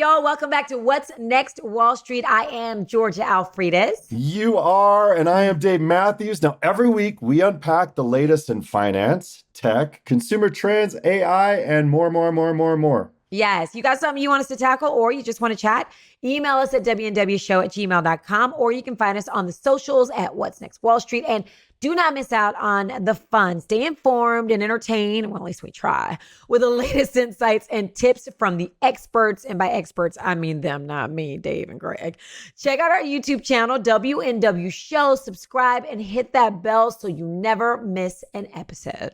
y'all? Welcome back to What's Next Wall Street. I am Georgia Alfredas. You are, and I am Dave Mathews. Now, every week we unpack the latest in finance, tech, consumer trends, AI, and more. Yes, you got something you want us to tackle or you just want to chat? Email us at WNWshow@gmail.com, or you can find us on the socials at What's Next Wall Street. And do not miss out on the fun. Stay informed and entertained, well, at least we try, with the latest insights and tips from the experts. And by experts, I mean them, not me, Dave and Greg. Check out our YouTube channel, WNW Show. Subscribe and hit that bell so you never miss an episode.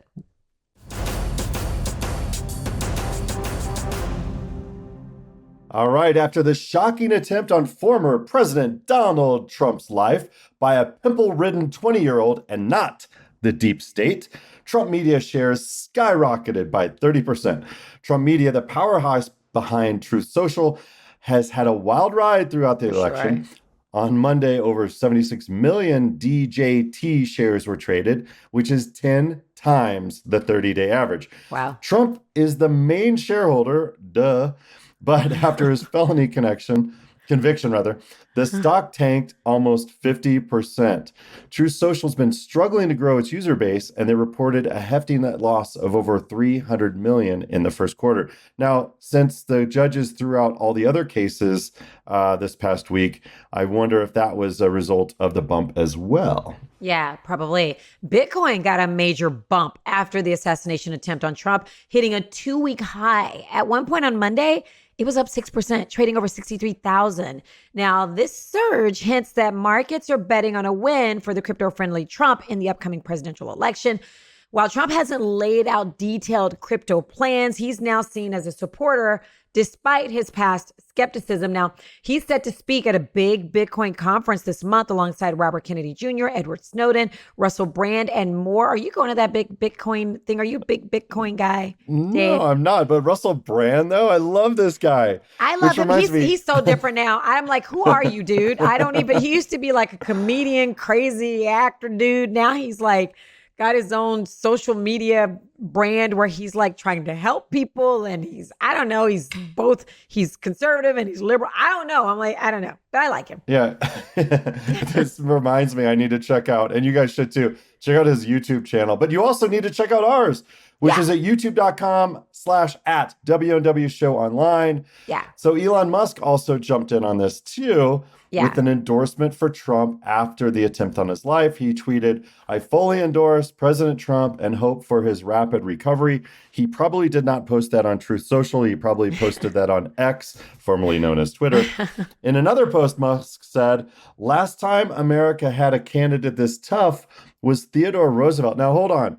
All right, after the shocking attempt on former President Donald Trump's life by a pimple-ridden 20-year-old and not the deep state, Trump media shares skyrocketed by 30%. Trump media, the powerhouse behind Truth Social, has had a wild ride throughout the election. Sure. On Monday, over 76 million DJT shares were traded, which is 10 times the 30-day average. Wow. Trump is the main shareholder, but after his felony conviction, the stock tanked almost 50%. Truth Social's been struggling to grow its user base, and they reported a hefty net loss of over $300 million in the first quarter. Now, since the judges threw out all the other cases this past week, I wonder if that was a result of the bump as well. Yeah, probably. Bitcoin got a major bump after the assassination attempt on Trump, hitting a 2-week high. At one point on Monday, it was up 6%, trading over 63,000. Now, this surge hints that markets are betting on a win for the crypto-friendly Trump in the upcoming presidential election. While Trump hasn't laid out detailed crypto plans, he's now seen as a supporter despite his past skepticism. Now, he's set to speak at a big Bitcoin conference this month alongside Robert Kennedy Jr., Edward Snowden, Russell Brand, and more. Are you going to that big Bitcoin thing? Are you a big Bitcoin guy, Dave? No, I'm not. But Russell Brand, though, I love this guy. I love him. He's so different now. I'm like, who are you, dude? He used to be like a comedian, crazy actor dude. Now he's like, got his own social media brand where he's like trying to help people. And he's conservative and he's liberal. I don't know. I'm like, I don't know, but I like him. Yeah. This reminds me, I need to check out, and you guys should too, check out his YouTube channel, but you also need to check out ours, which is at youtube.com/@WNW Show online. Yeah. So Elon Musk also jumped in on this too. Yeah. With an endorsement for Trump after the attempt on his life. He tweeted, "I fully endorse President Trump and hope for his rapid recovery." He probably did not post that on Truth Social. He probably posted that on X, formerly known as Twitter. In another post, Musk said, "Last time America had a candidate this tough was Theodore Roosevelt." Now, hold on.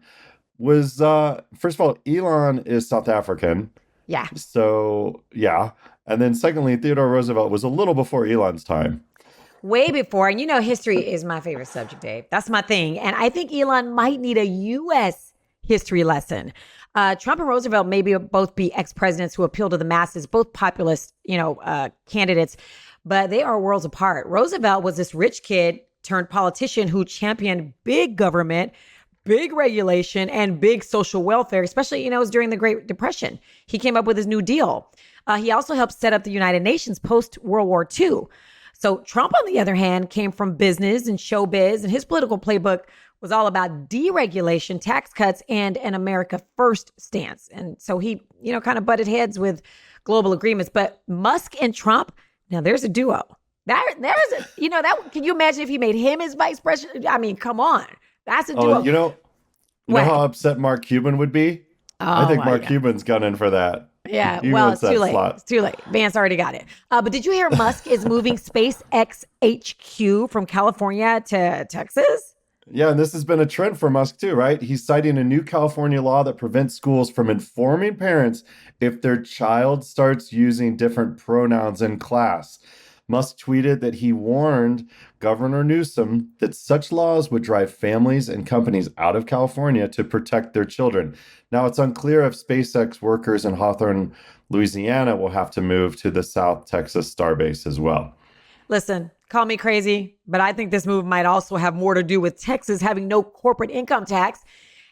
First of all, Elon is South African. Yeah. So, yeah. And then secondly, Theodore Roosevelt was a little before Elon's time. Way before. And history is my favorite subject, Dave. That's my thing. And I think Elon might need a U.S. history lesson. Trump and Roosevelt maybe both be ex-presidents who appeal to the masses, both populist, candidates, but they are worlds apart. Roosevelt was this rich kid turned politician who championed big government, big regulation, and big social welfare, especially, it was during the Great Depression. He came up with his New Deal. He also helped set up the United Nations post-World War II. So Trump, on the other hand, came from business and showbiz, and his political playbook was all about deregulation, tax cuts, and an America First stance. And so he, kind of butted heads with global agreements. But Musk and Trump, now there's a duo. Can you imagine if he made him his vice president? I mean, come on. That's a duo. Oh, you know how upset Mark Cuban would be? I think Mark Cuban's gone in for that. Yeah, well, it's too late. It's too late. Vance already got it. But did you hear Musk is moving SpaceX HQ from California to Texas? Yeah, and this has been a trend for Musk too, right? He's citing a new California law that prevents schools from informing parents if their child starts using different pronouns in class. Musk tweeted that he warned Governor Newsom that such laws would drive families and companies out of California to protect their children. Now, it's unclear if SpaceX workers in Hawthorne, Louisiana will have to move to the South Texas Starbase as well. Listen, call me crazy, but I think this move might also have more to do with Texas having no corporate income tax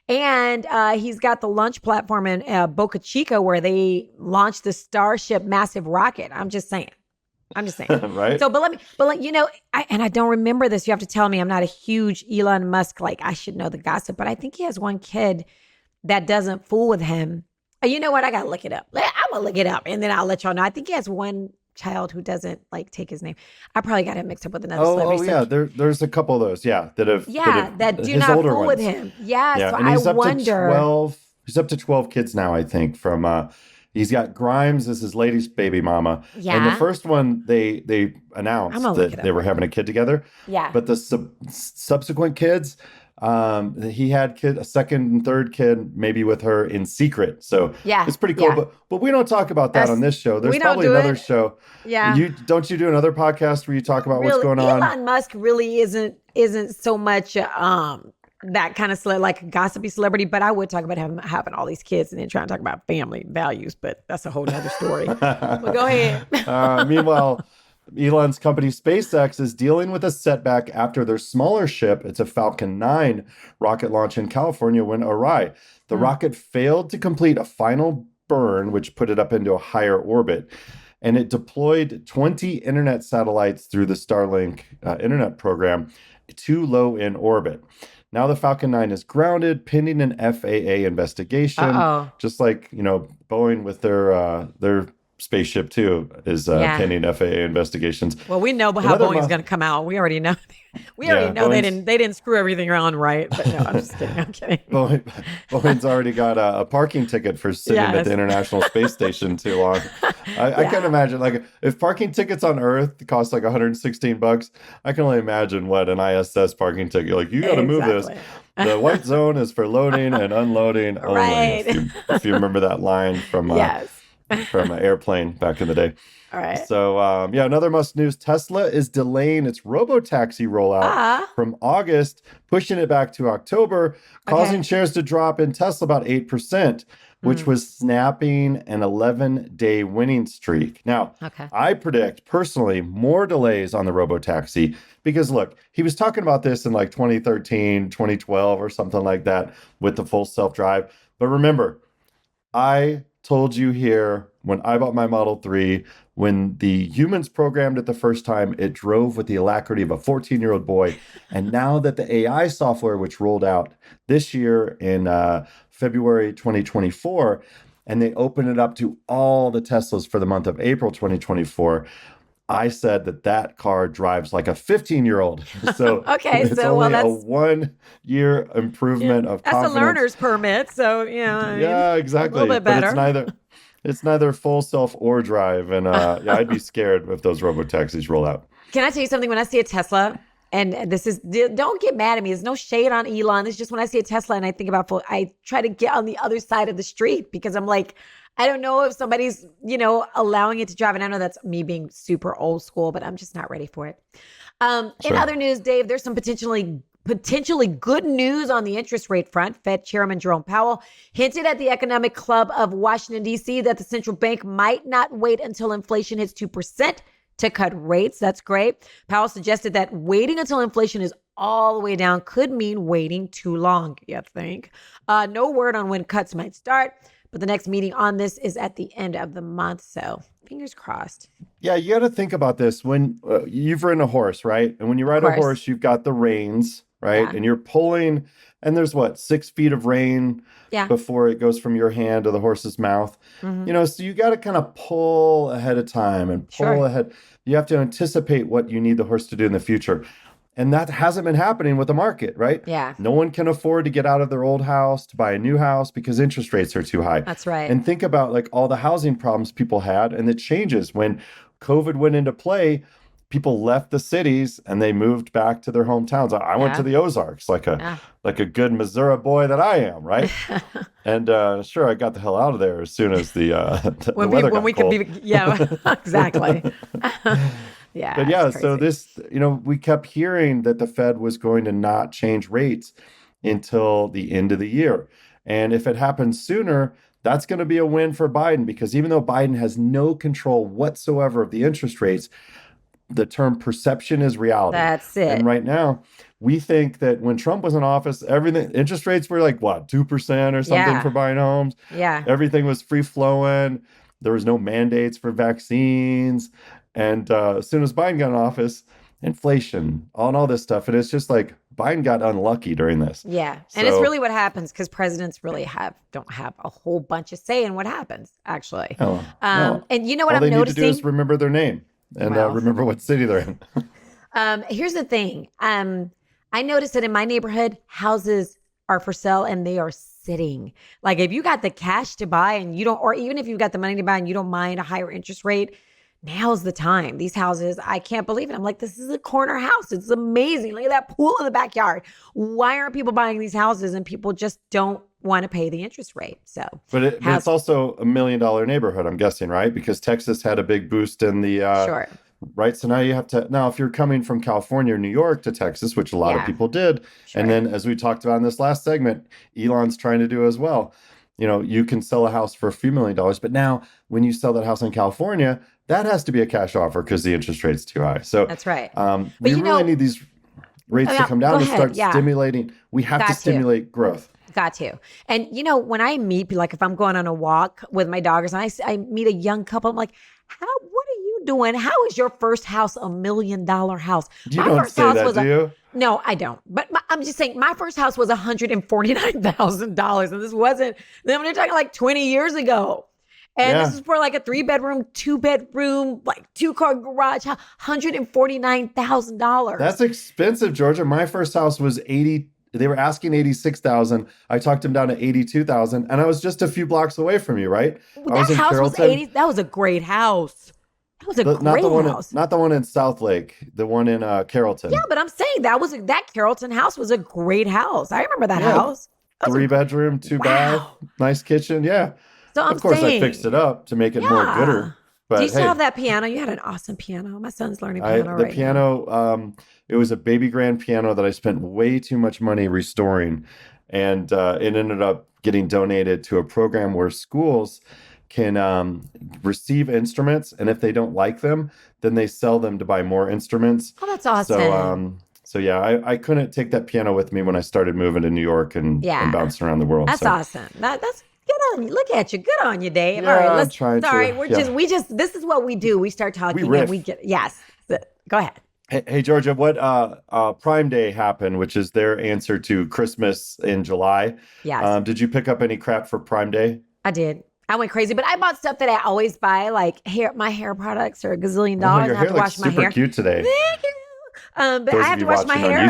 And he's got the launch platform in Boca Chica where they launched the Starship massive rocket. I'm just saying. Right? So, I don't remember this. You have to tell me. I'm not a huge Elon Musk, like I should know the gossip, but I think he has one kid that doesn't fool with him. You know what? I got to look it up. I'm going to look it up and then I'll let y'all know. I think he has one child who doesn't like take his name. I probably got him mixed up with another celebrity. Yeah. There's a couple of those. Yeah. That do his not older fool ones. with him. Yeah. Yeah. So And he's I up wonder. to 12. He's up to 12 kids now, I think, from, he's got Grimes as his latest baby mama. Yeah. And the first one, they announced that they were having a kid together. Yeah. But the subsequent kids, he had a second and third kid maybe with her in secret. So it's pretty cool. But we don't talk about that on this show. There's probably another show. Yeah. Don't you do another podcast where you talk about what's going on? Elon Musk really isn't so much that kind of like a gossipy celebrity, but I would talk about him having all these kids and then trying to talk about family values, but that's a whole nother story. But go ahead. Meanwhile, Elon's company SpaceX is dealing with a setback after their smaller ship, it's a Falcon 9 rocket launch in California, went awry. The rocket failed to complete a final burn, which put it up into a higher orbit. And it deployed 20 internet satellites through the Starlink internet program too low in orbit. Now the Falcon 9 is grounded, pending an FAA investigation. Just like, Boeing with their spaceship too is pending FAA investigations. Well, we know how Boeing's going to come out. We already know. We already know they didn't screw everything around right. But no, I'm just kidding. I'm kidding. Boeing's already got a parking ticket for sitting at the International Space Station too long. I can't imagine, like, if parking tickets on Earth cost like $116, I can only imagine what an ISS parking ticket. Like, you got to move this. The white zone is for loading and unloading only. Right. If you remember that line from from an airplane back in the day. All right. So, another must news. Tesla is delaying its robotaxi rollout from August, pushing it back to October, causing shares to drop in Tesla about 8%, which was snapping an 11-day winning streak. Now, I predict personally more delays on the robotaxi because, look, he was talking about this in like 2013, 2012 or something like that with the full self-drive. But remember, I told you here when I bought my Model 3, when the humans programmed it the first time, it drove with the alacrity of a 14-year-old boy. And now that the AI software, which rolled out this year in February 2024, and they open it up to all the Teslas for the month of April 2024, I said that car drives like a 15-year-old. So it's only a 1-year improvement of confidence. That's a learner's permit. So, exactly. A little bit better. But it's neither full self or drive. And I'd be scared if those robotaxis roll out. Can I tell you something? When I see a Tesla, and don't get mad at me. There's no shade on Elon. It's just when I see a Tesla and I think about, I try to get on the other side of the street because I'm like, I don't know if somebody's, allowing it to drive. And I know that's me being super old school, but I'm just not ready for it. In other news, Dave, there's some potentially good news on the interest rate front. Fed Chairman Jerome Powell hinted at the Economic Club of Washington, D.C. that the central bank might not wait until inflation hits 2% to cut rates. That's great. Powell suggested that waiting until inflation is all the way down could mean waiting too long, you think. No word on when cuts might start. But the next meeting on this is at the end of the month. So fingers crossed. Yeah, you got to think about this. When you've ridden a horse, right? And when you ride a horse, you've got the reins, right? Yeah. And you're pulling, and there's 6 feet of rein before it goes from your hand to the horse's mouth. Mm-hmm. So you got to kind of pull ahead of time and pull ahead. You have to anticipate what you need the horse to do in the future. And that hasn't been happening with the market, right? Yeah. No one can afford to get out of their old house to buy a new house because interest rates are too high. That's right. And think about all the housing problems people had, and it changes. When COVID went into play, people left the cities and they moved back to their hometowns. I went to the Ozarks like a good Missouri boy that I am, right? And sure, I got the hell out of there as soon as the weather got cold. Exactly. Yeah. But so this, we kept hearing that the Fed was going to not change rates until the end of the year. And if it happens sooner, that's going to be a win for Biden, because even though Biden has no control whatsoever of the interest rates, the term perception is reality. That's it. And right now, we think that when Trump was in office, everything interest rates were like what, 2% or something for buying homes. Yeah. Everything was free flowing. There was no mandates for vaccines. And as soon as Biden got in office, inflation, all this stuff. And it's just like Biden got unlucky during this. Yeah. And it's really what happens because presidents really don't have a whole bunch of say in what happens, actually. No. And you know what all I'm they noticing? Need to do is remember their name and remember what city they're in. Here's the thing. I noticed that in my neighborhood, houses are for sale and they are sitting. Like if you got the cash to buy and you don't, or even if you've got the money to buy and you don't mind a higher interest rate, now's the time. These houses, I can't believe it. I'm like, this is a corner house. It's amazing. Look at that pool in the backyard. Why aren't people buying these houses? And people just don't want to pay the interest rate. So, but it's also $1 million neighborhood, I'm guessing, right? Because Texas had a big boost in the sure. Right. So now if you're coming from California or New York to Texas, which a lot of people did, sure. And then as we talked about in this last segment, Elon's trying to do as well. You can sell a house for a few $1 million, but now when you sell that house in California, that has to be a cash offer because the interest rate's too high. So that's right. We really need these rates to come down to start stimulating. We have to stimulate growth. Got to. And when I meet, like if I'm going on a walk with my doggers and I meet a young couple, I'm like, what are you doing? How is your first house $1 million house? You don't say that, do you? No, I don't. But I'm just saying my first house was $149,000. And this wasn't, then we're talking like 20 years ago. And this is for like a 3-bedroom, 2-bedroom, like 2-car garage, $149,000. That's expensive, Georgia. My first house was $80,000. They were asking $86,000. I talked them down to $82,000, and I was just a few blocks away from you, right? I was in Carrollton. That was a great house. That was a great house. Not the one in South Lake, the one in Carrollton. Yeah, but I'm saying that Carrollton house was a great house. I remember that house. 3-bedroom, 2-bath, nice kitchen. Yeah. So of course, I fixed it up to make it more gooder. But do you still have that piano? You had an awesome piano. My son's learning piano the piano, it was a baby grand piano that I spent way too much money restoring. And it ended up getting donated to a program where schools can receive instruments. And if they don't like them, then they sell them to buy more instruments. Oh, that's awesome. So yeah, I couldn't take that piano with me when I started moving to New York and bouncing around the world. That's awesome. That's good on you. Look at you. Good on you, Dave. Yeah, all right, I'm trying to. We just this is what we do. We start talking and we get go ahead. Hey Georgia, what Prime Day happened, which is their answer to Christmas in July. Yes. Did you pick up any crap for Prime Day? I did. I went crazy, but I bought stuff that I always buy, like my hair products are $1 gazillion. Your hair looks super cute today. Thank you. But I have to wash my hair.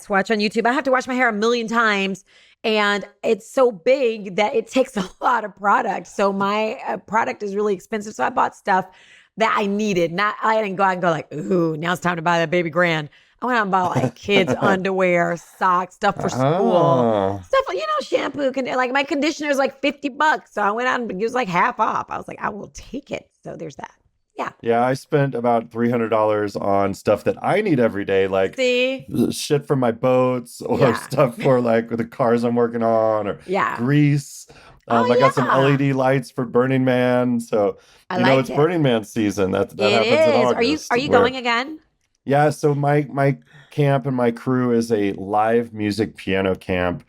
Watch on YouTube. I have to wash my hair 1,000,000 times. And it's so big that it takes a lot of product. So my product is really expensive. So I bought stuff that I needed. I didn't go out and go like, ooh, now it's time to buy that baby grand. I went out and bought like kids' underwear, socks, stuff for school. Stuff, shampoo. Like my conditioner is like $50. So I went out and it was like half off. I was like, I will take it. So there's that. Yeah. Yeah, I spent about $300 on stuff that I need every day, like shit for my boats or stuff for like the cars I'm working on or grease. I got some LED lights for Burning Man. So, it's Burning Man season. That happens in August. Are you going again? Yeah. So my camp and my crew is a live music piano camp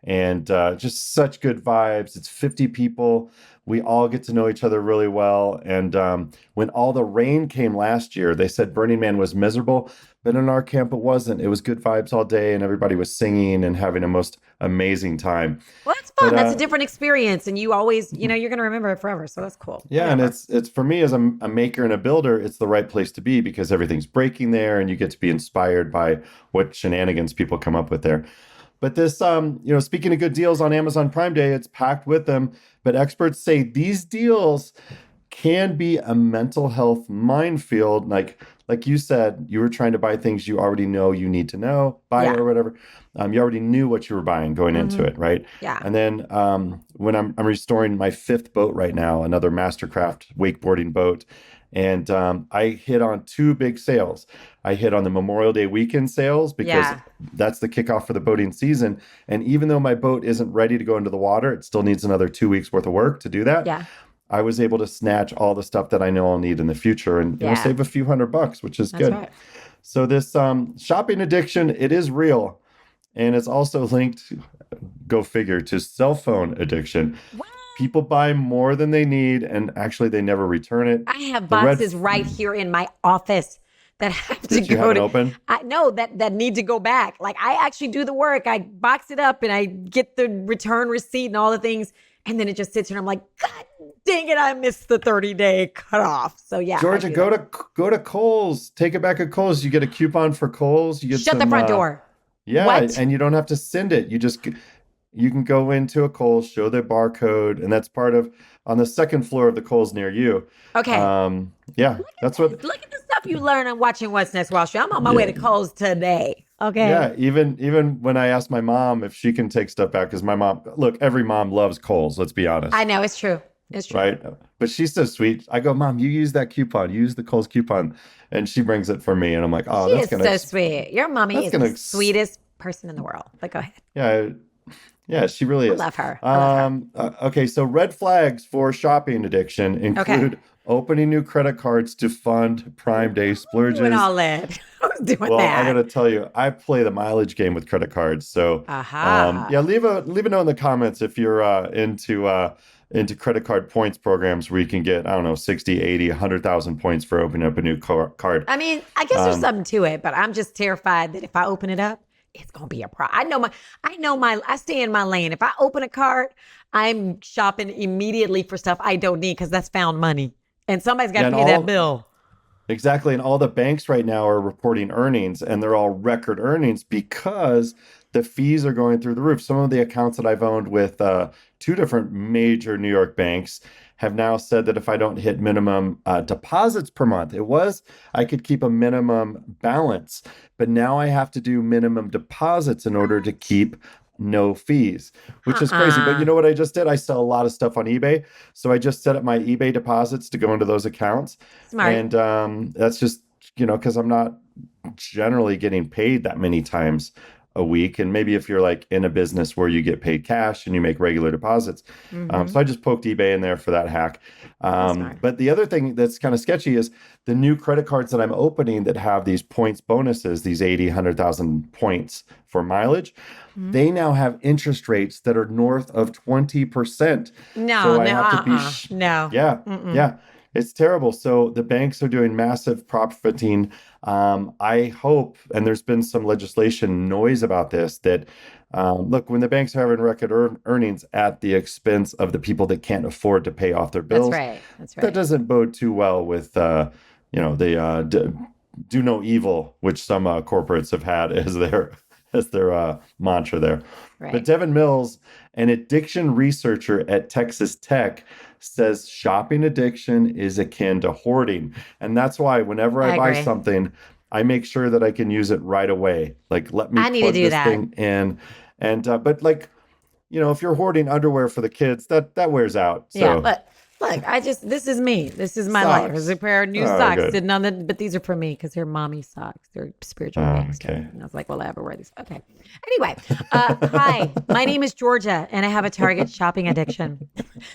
and just such good vibes. It's 50 people. We all get to know each other really well. And when all the rain came last year, they said Burning Man was miserable, but in our camp, it wasn't. It was good vibes all day and everybody was singing and having a most amazing time. Well, that's fun. That's a different experience. And you always, you're going to remember it forever. So that's cool. Yeah. Whatever. And it's for me as a maker and a builder, it's the right place to be because everything's breaking there and you get to be inspired by what shenanigans people come up with there. But this, speaking of good deals on Amazon Prime Day, it's packed with them. But experts say these deals can be a mental health minefield. Like you said, you were trying to buy things you already know you need to know, buy or whatever. You already knew what you were buying going into it, right? Yeah. And then when I'm restoring my 5th boat right now, another Mastercraft wakeboarding boat, and I hit on 2 big sales. I hit on the Memorial Day weekend sales because that's the kickoff for the boating season. And even though my boat isn't ready to go into the water, it still needs another 2 weeks worth of work to do that. Yeah. I was able to snatch all the stuff that I know I'll need in the future and Yeah. save a few $100, which is That's good. right. So this shopping addiction, it is real. And it's also linked, go figure, to cell phone addiction. What? People buy more than they need, and actually they never return it. I have The red boxes right here in my office that have to that you go haven't to. opened. I know that need to go back. Like I actually do the work. I box it up and I get the return receipt and all the things, and then it just sits here. And I'm like, God dang it! I missed the 30-day cutoff. So yeah, Georgia, go to Kohl's. Take it back at Kohl's. You get a coupon for Kohl's. You get Shut the front door. Yeah, What? and you don't have to send it. You can go into a Kohl's, show the barcode, and that's part of on the second floor of the Kohl's near you. Okay. Yeah, that's what. Look at the stuff you learn on watching What's Next Wall Street. I'm on my way to Kohl's today. Okay. Yeah, even when I asked my mom if she can take stuff back, because my mom, look, every mom loves Kohl's. Let's be honest. I know it's true. It's true. Right? But she's so sweet. I go, Mom, you use that coupon. Use the Kohl's coupon. And she brings it for me. And I'm like, oh, She that's is so sweet. Your mommy is the sweetest person in the world. But go ahead. Yeah, she really is. I love her. Okay, so red flags for shopping addiction include opening new credit cards to fund Prime Day splurges. Doing all that. I was doing Well, that. I gotta tell you, I play the mileage game with credit cards. So, Aha. leave a note in the comments if you're into credit card points programs where you can get, I don't know, 60, 80, 100,000 points for opening up a new card. I mean, I guess there's something to it, but I'm just terrified that if I open it up, it's gonna be a problem. I stay in my lane. If I open a card, I'm shopping immediately for stuff I don't need because that's found money. And somebody's got to pay that bill. Exactly. And all the banks right now are reporting earnings, and they're all record earnings because the fees are going through the roof. Some of the accounts that I've owned with two different major New York banks have now said that if I don't hit minimum deposits per month, I could keep a minimum balance, but now I have to do minimum deposits in order to keep no fees, which is crazy. But you know what I just did? I sell a lot of stuff on eBay. So I just set up my eBay deposits to go into those accounts. Smart. And that's just, because I'm not generally getting paid that many times a week. And maybe if you're like in a business where you get paid cash and you make regular deposits. So I just poked eBay in there for that hack. But the other thing that's kind of sketchy is the new credit cards that I'm opening that have these points bonuses, these 80, 100,000 points for mileage. They now have interest rates that are north of 20%. No. Yeah. Yeah. It's terrible. So the banks are doing massive profiting. I hope, and there's been some legislation noise about this, that look, when the banks are having record earnings at the expense of the people that can't afford to pay off their bills, That's right. that doesn't bode too well with, the do no evil, which some corporates have had as their mantra there. Right. But Devin Mills, an addiction researcher at Texas Tech, says shopping addiction is akin to hoarding. And that's why whenever I buy something, I make sure that I can use it right away. Like, let me plug this thing in. And, but like, if you're hoarding underwear for the kids, that wears out. So. Yeah, but look, this is me. This is my life. There's a pair of new socks sitting on but these are for me because they're mommy socks. They're spiritual gangster. Okay. And I was like, well, I ever wear these. Okay. Anyway, hi, my name is Georgia, and I have a Target shopping addiction.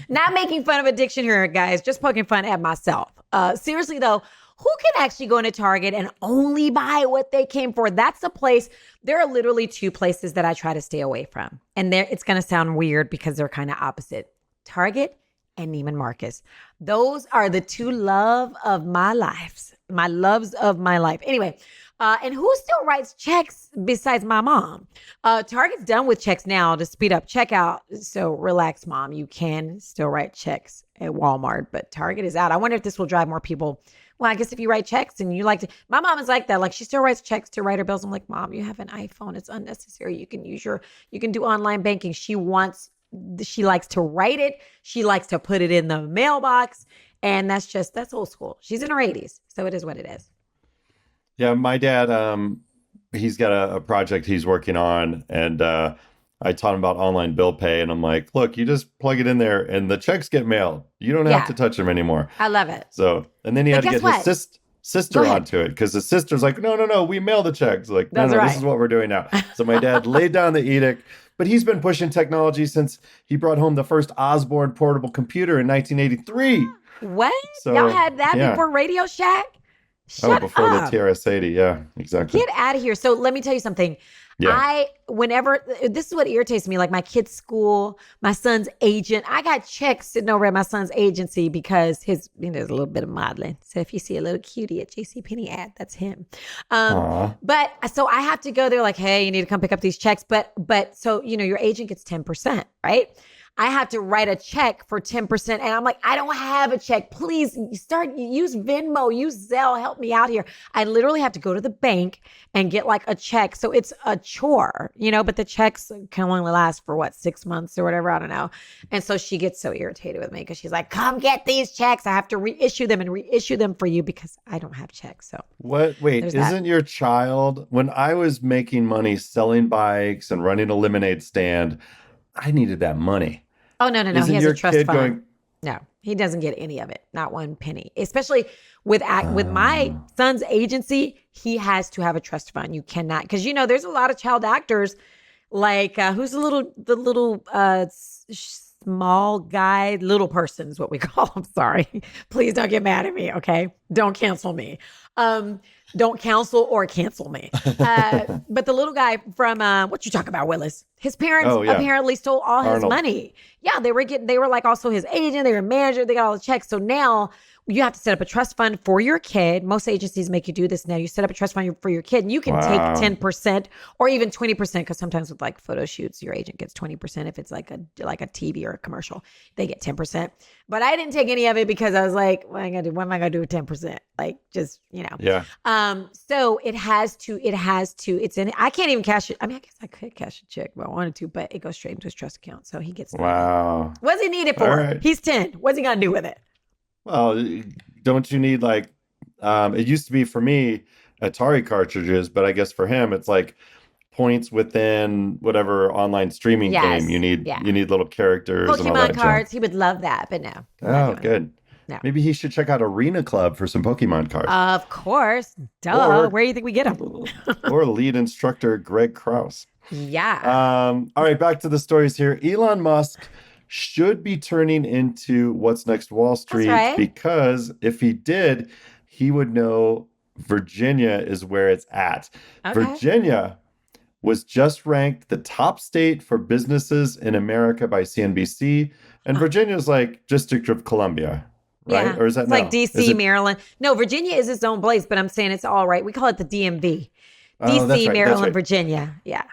Not making fun of addiction here, guys. Just poking fun at myself. Seriously, though, who can actually go into Target and only buy what they came for? That's the place. There are literally two places that I try to stay away from. And it's going to sound weird because they're kind of opposite. Target and Neiman Marcus. Those are the two loves of my life. Anyway, and who still writes checks besides my mom? Target's done with checks now to speed up checkout. So relax, Mom. You can still write checks at Walmart, but Target is out. I wonder if this will drive more people. Well, I guess if you write checks and you like to, my mom is like that. Like she still writes checks to write her bills. I'm like, Mom, you have an iPhone. It's unnecessary. You can do online banking. She likes to write it. She likes to put it in the mailbox. And that's old school. She's in her 80s. So it is what it is. Yeah. My dad, he's got a project he's working on, and I taught him about online bill pay, and I'm like, look, you just plug it in there and the checks get mailed. You don't have to touch them anymore. I love it. So, and then he had to get his sister. sister onto it because the sister's like, no, we mail the checks. Like, no, That's right. this is what we're doing now. So my dad laid down the edict, but he's been pushing technology since he brought home the first Osborne portable computer in 1983. What? So, Y'all had that yeah. before Radio Shack? Shut before up. the TRS-80. Yeah, exactly. Get out of here. So let me tell you something. Yeah. This is what irritates me, like my kid's school, my son's agent. I got checks sitting over at my son's agency because there's a little bit of modeling. So if you see a little cutie at JCPenney ad, that's him. But so I have to go there like, hey, you need to come pick up these checks. But so, your agent gets 10%, right? I have to write a check for 10%. And I'm like, I don't have a check. Please use Venmo, use Zelle, help me out here. I literally have to go to the bank and get like a check. So it's a chore, but the checks can only last for 6 months or whatever. I don't know. And so she gets so irritated with me because she's like, come get these checks. I have to reissue them for you because I don't have checks. So what? Wait, isn't your child, when I was making money selling bikes and running a lemonade stand, I needed that money. Oh, no. Isn't he has your a trust kid fund. No, he doesn't get any of it. Not one penny. Especially with my son's agency, he has to have a trust fund. You cannot, because there's a lot of child actors like who's the little small guy, little person is what we call him. Sorry. Please don't get mad at me. Okay. Don't cancel me. Don't counsel or cancel me. But the little guy from what you talk about, Willis? His parents apparently stole all his money. Yeah, they were like also his agent, they were manager, they got all the checks. So now you have to set up a trust fund for your kid. Most agencies make you do this now. You set up a trust fund for your kid and you can take 10% or even 20% because sometimes with like photo shoots, your agent gets 20% if it's like a TV or a commercial. They get 10%. But I didn't take any of it because I was like, what am I gonna do with 10%? Like just, Yeah. So it has to, it's in, I can't even cash it. I mean, I guess I could cash a check if I wanted to, but it goes straight into his trust account. So he gets Wow. What's he need it for? Right. He's 10. What's he gonna do with it? Well, don't you need like, it used to be for me, Atari cartridges, but I guess for him, it's like points within whatever online streaming game you need. Yeah. You need little characters Pokemon and all that cards. junk. He would love that, but no. Oh, good. No. Maybe he should check out Arena Club for some Pokemon cards. Of course. Duh. Where do you think we get them? Or lead instructor Greg Krause. Yeah. All right, back to the stories here. Elon Musk should be turning into What's Next Wall Street because if he did, he would know Virginia is where it's at. Okay. Virginia was just ranked the top state for businesses in America by CNBC. And Virginia's like District of Columbia, right? Yeah. Or is that like DC, Maryland? No, Virginia is its own place, but I'm saying it's all right. We call it the DMV. DC, that's right, Maryland, right. Virginia. Yeah.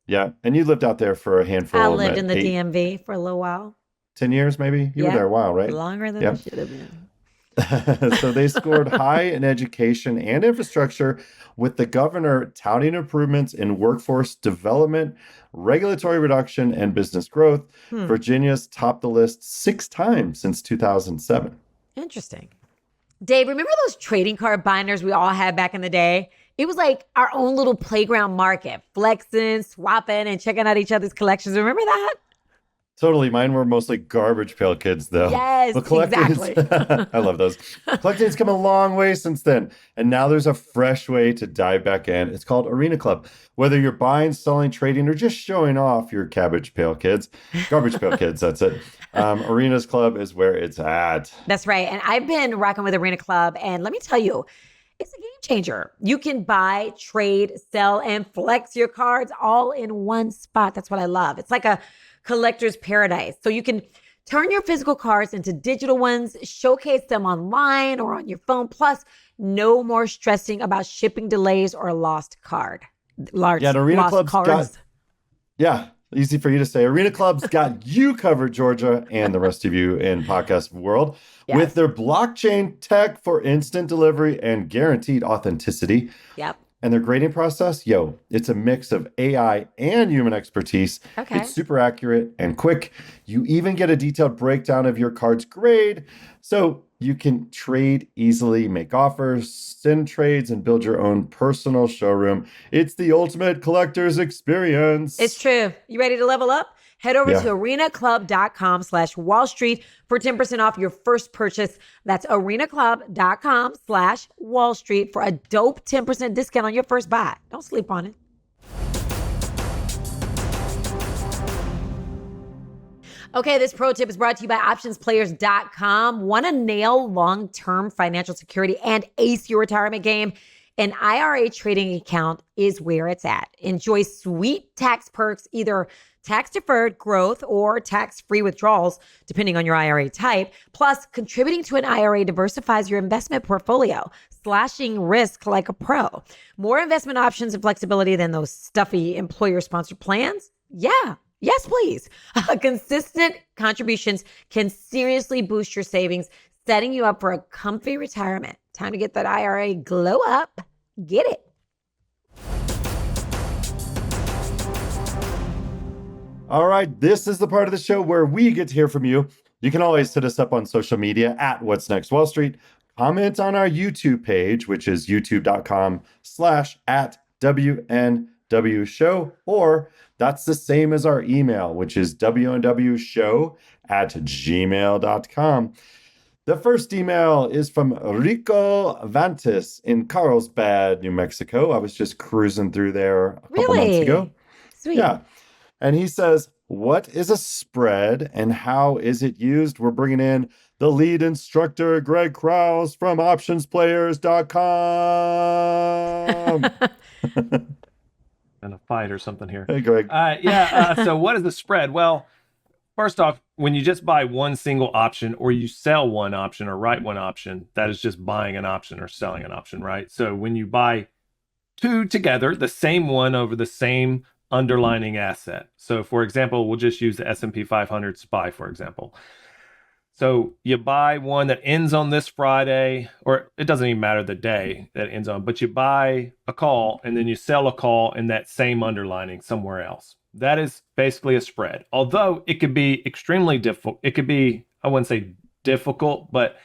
Yeah. And you lived out there for a handful I lived in the DMV for a little while. 10 years, maybe? You were there a while, right? Longer than I should have been. So they scored high in education and infrastructure, with the governor touting improvements in workforce development, regulatory reduction, and business growth. Virginia's topped the list 6 times since 2007. Interesting. Dave, remember those trading card binders we all had back in the day? It was like our own little playground market, flexing, swapping, and checking out each other's collections. Remember that? Totally. Mine were mostly garbage pail kids, though. Yes, exactly. I love those. Collecting's come a long way since then. And now there's a fresh way to dive back in. It's called Arena Club. Whether you're buying, selling, trading, or just showing off your garbage pail kids, that's it. Arena's Club is where it's at. That's right. And I've been rocking with Arena Club. And let me tell you, it's a game changer. You can buy, trade, sell, and flex your cards all in one spot. That's what I love. It's like a collector's paradise. So you can turn your physical cards into digital ones, showcase them online or on your phone. Plus, no more stressing about shipping delays or lost card. Arena Club's easy for you to say. Arena Club's got you covered, Georgia, and the rest of you in podcast world, with their blockchain tech for instant delivery and guaranteed authenticity. Yep. And their grading process, it's a mix of AI and human expertise. Okay. It's super accurate and quick. You even get a detailed breakdown of your card's grade, so you can trade easily, make offers, send trades, and build your own personal showroom. It's the ultimate collector's experience. It's true. You ready to level up? Head over Yeah. to arenaclub.com/WallStreet for 10% off your first purchase. That's arenaclub.com/WallStreet for a dope 10% discount on your first buy. Don't sleep on it. Okay, this pro tip is brought to you by OptionsPlayers.com. Want to nail long-term financial security and ace your retirement game? An IRA trading account is where it's at. Enjoy sweet tax perks, either tax-deferred growth or tax-free withdrawals, depending on your IRA type. Plus, contributing to an IRA diversifies your investment portfolio, slashing risk like a pro. More investment options and flexibility than those stuffy employer-sponsored plans? Yeah. Yes, please. Consistent contributions can seriously boost your savings, setting you up for a comfy retirement. Time to get that IRA glow up. Get it. All right, this is the part of the show where we get to hear from you. You can always hit us up on social media at What's Next Wall Street. Comment on our YouTube page, which is youtube.com/@WNW show, or that's the same as our email, which is WNWshow@gmail.com. The first email is from Rico Vantis in Carlsbad, New Mexico. I was just cruising through there a couple months ago. Sweet. Yeah. And he says, what is a spread and how is it used? We're bringing in the lead instructor, Greg Krause from OptionsPlayers.com. And a fight or something here. Hey, Greg. So what is the spread? Well, first off, when you just buy one single option or you sell one option or write one option, that is just buying an option or selling an option, right? So when you buy two together, the same one over the same underlying asset. So for example, we'll just use the S&P 500 SPY, for example. So you buy one that ends on this Friday, or it doesn't even matter the day that it ends on, but you buy a call and then you sell a call in that same underlining somewhere else. That is basically a spread. Although it could be extremely difficult. It could be, I wouldn't say difficult, but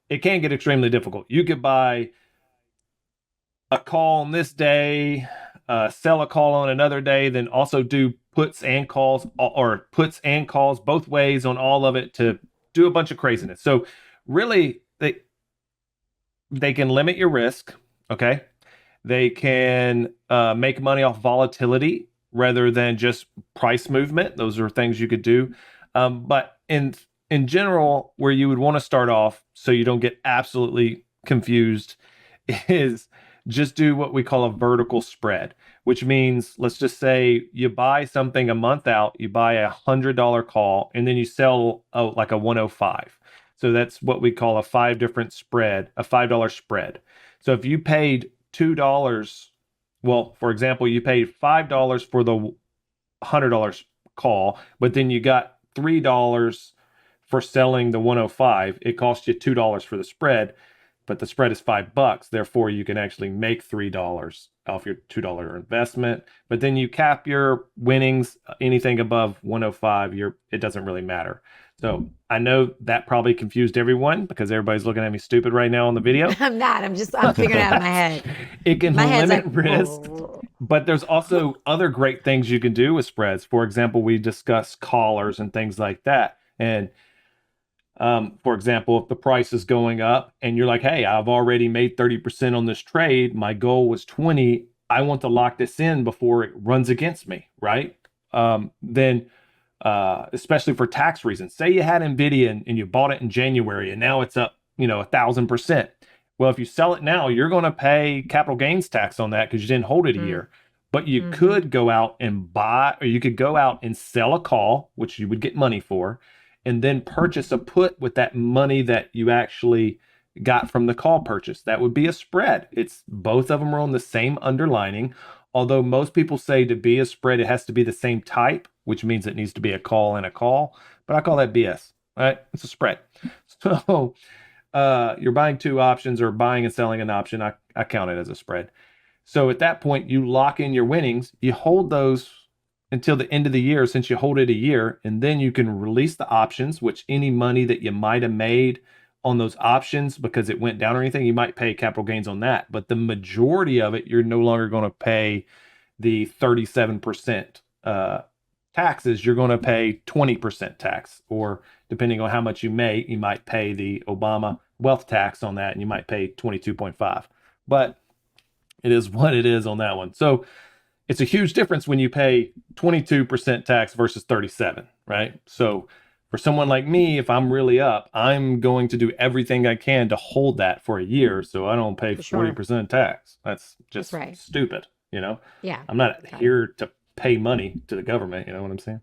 it can get extremely difficult. You could buy a call on this day, sell a call on another day, then also do puts and calls, or puts and calls both ways on all of it to do a bunch of craziness. So really, they can limit your risk, okay? They can make money off volatility rather than just price movement. Those are things you could do. But in general, where you would want to start off so you don't get absolutely confused is just do what we call a vertical spread, which means, let's just say you buy something a month out, you buy $100 call, and then you sell like a 105. So that's what we call a $5 spread. So if you paid $2, well, for example, you paid $5 for the $100 call, but then you got $3 for selling the 105. It cost you $2 for the spread, but the spread is $5. Therefore, you can actually make $3 off your $2 investment. But then you cap your winnings, anything above 105, it doesn't really matter. So I know that probably confused everyone because everybody's looking at me stupid right now on the video. I'm not. I'm figuring it out in my head. It can limit risk, whoa. but there's also other great things you can do with spreads. For example, we discuss callers and things like that. And for example, if the price is going up and you're like, hey, I've already made 30% on this trade. My goal was 20. I want to lock this in before it runs against me, right? Then especially for tax reasons, say you had NVIDIA and you bought it in January and now it's up, 1,000%. Well, if you sell it now, you're going to pay capital gains tax on that because you didn't hold it a year. But you could go out and buy, or you could go out and sell a call, which you would get money for, and then purchase a put with that money that you actually got from the call purchase. That would be a spread. It's both of them are on the same underlining. Although most people say to be a spread, it has to be the same type, which means it needs to be a call and a call. But I call that BS, right? It's a spread. So you're buying two options or buying and selling an option. I count it as a spread. So at that point, you lock in your winnings. You hold those until the end of the year, since you hold it a year, and then you can release the options, which any money that you might have made on those options because it went down or anything, you might pay capital gains on that. But the majority of it, you're no longer going to pay the 37% taxes, you're going to pay 20% tax, or depending on how much you make, you might pay the Obama wealth tax on that, and you might pay 22.5. But it is what it is on that one. So it's a huge difference when you pay 22% tax versus 37, right? So for someone like me, if I'm really up, I'm going to do everything I can to hold that for a year so I don't pay 40% tax. That's just stupid, you know? Yeah. I'm not here to pay money to the government, you know what I'm saying?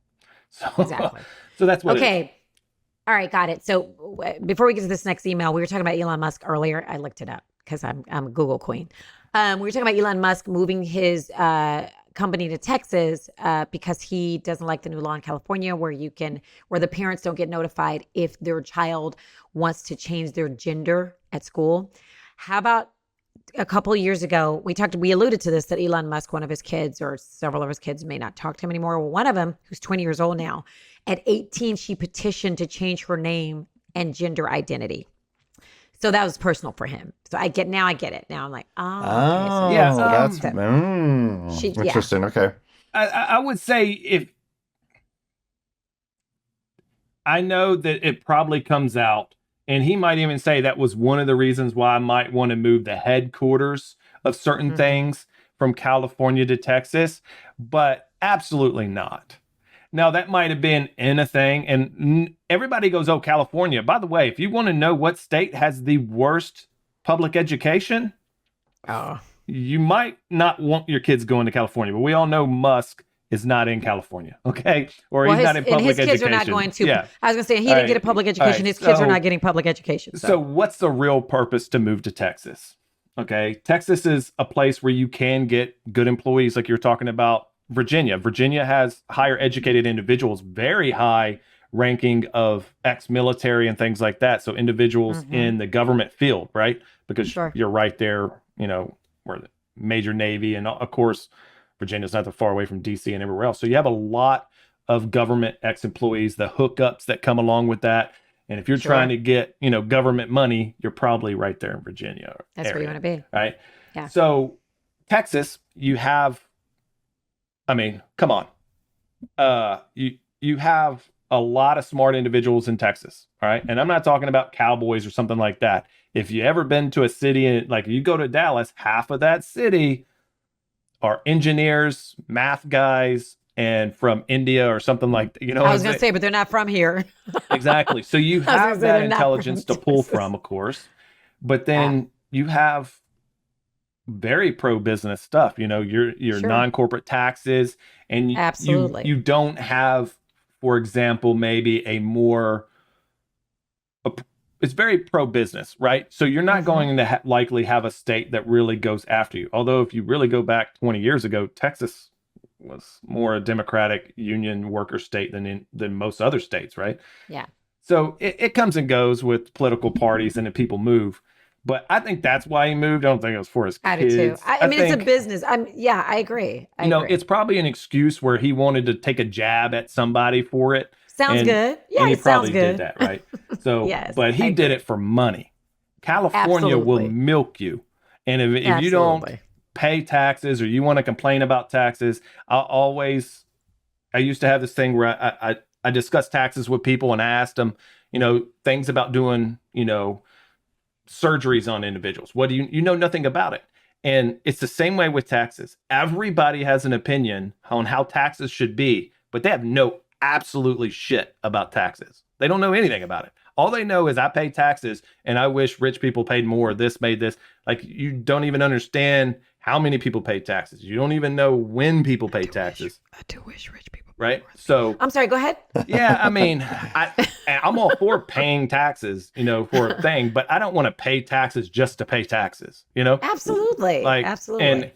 So, exactly. So that's what it is. All right, got it. So before we get to this next email, we were talking about Elon Musk earlier. I looked it up because I'm a Google queen. We were talking about Elon Musk moving his company to Texas because he doesn't like the new law in California where the parents don't get notified if their child wants to change their gender at school. How about a couple of years ago, we alluded to this, that Elon Musk, one of his kids or several of his kids may not talk to him anymore. Well, one of them, who's 20 years old now, at 18, she petitioned to change her name and gender identity. So that was personal for him. So I get it. Now I'm like, that's interesting. Yeah. Okay. I would say if I know that it probably comes out, and he might even say that was one of the reasons why I might want to move the headquarters of certain things from California to Texas, but absolutely not. Now, that might have been in a thing, and everybody goes, oh, California. By the way, if you want to know what state has the worst public education, you might not want your kids going to California, but we all know Musk is not in California, okay? Or he's not in public education. And his kids are not going to. Yeah. I was going to say, he didn't get a public education. His kids are not getting public education. So what's the real purpose to move to Texas? Okay, Texas is a place where you can get good employees, like you're talking about Virginia. Virginia has higher educated individuals, very high ranking of ex-military and things like that. So individuals in the government field, right? Because you're right there, you know, where the major Navy, and of course, Virginia's not that far away from DC and everywhere else. So you have a lot of government ex-employees, the hookups that come along with that. And if you're trying to get, you know, government money, you're probably right there in Virginia. That's where you want to be. Right? Yeah. So Texas, you have, I mean, come on. You have a lot of smart individuals in Texas. All right. And I'm not talking about cowboys or something like that. If you ever been to a city, like you go to Dallas, half of that city are engineers, math guys, and from India or something like that. You know, I was going to say, but they're not from here. Exactly. So you have that intelligence to pull from, of course. But then you have very pro-business stuff, you know, your non-corporate taxes, and you don't have, for example, maybe it's very pro-business, right? So you're not going to likely have a state that really goes after you. Although if you really go back 20 years ago, Texas was more a democratic union worker state than most other states, right? Yeah. So it comes and goes with political parties and then people move. But I think that's why he moved. I don't think it was for his kids. I do too. I mean, it's a business. I agree. I agree. It's probably an excuse where he wanted to take a jab at somebody for it. Sounds good. Yeah, and he sounds probably good. did that, right? So, Yes, but he did it for money. California will milk you. And if you don't pay taxes or you want to complain about taxes, I used to have this thing where I discussed taxes with people and I asked them, you know, things about doing, you know, surgeries on individuals. What do you know nothing about it? And it's the same way with taxes. Everybody has an opinion on how taxes should be, but they have no absolutely shit about taxes. They don't know anything about it. All they know is I pay taxes and I wish rich people paid more. This made this. Like, you don't even understand how many people pay taxes. You don't even know when people pay taxes. I do wish rich people. Right. So I'm sorry. Go ahead. Yeah. I mean, I'm all for paying taxes, you know, for a thing, but I don't want to pay taxes just to pay taxes, you know? Absolutely. Absolutely. And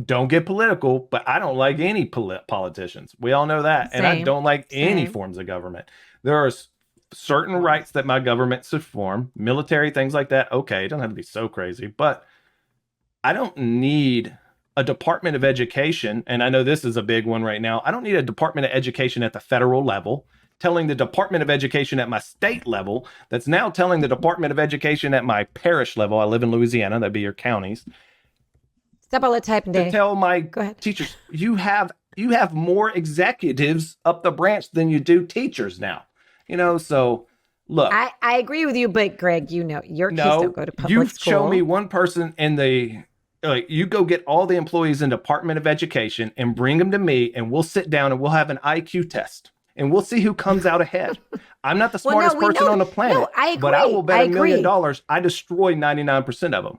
don't get political, but I don't like any politicians. We all know that. Same. And I don't like any forms of government. There are certain rights that my government should form, military, things like that. Okay, it doesn't have to be so crazy, but I don't need a Department of Education, and I know this is a big one right now. I don't need a Department of Education at the federal level telling the Department of Education at my state level that's now telling the Department of Education at my parish level. I live in Louisiana. That'd be your counties. Step on the type and day. To tell my teachers, you have you have more executives up the branch than you do teachers now. So look. I agree with you, but Greg, your kids don't go to public you school. show me one person in you go get all the employees in Department of Education and bring them to me, and we'll sit down and we'll have an IQ test. And we'll see who comes out ahead. I'm not the smartest person on the planet, no, I agree. but I will bet $1 million I destroy 99% of them.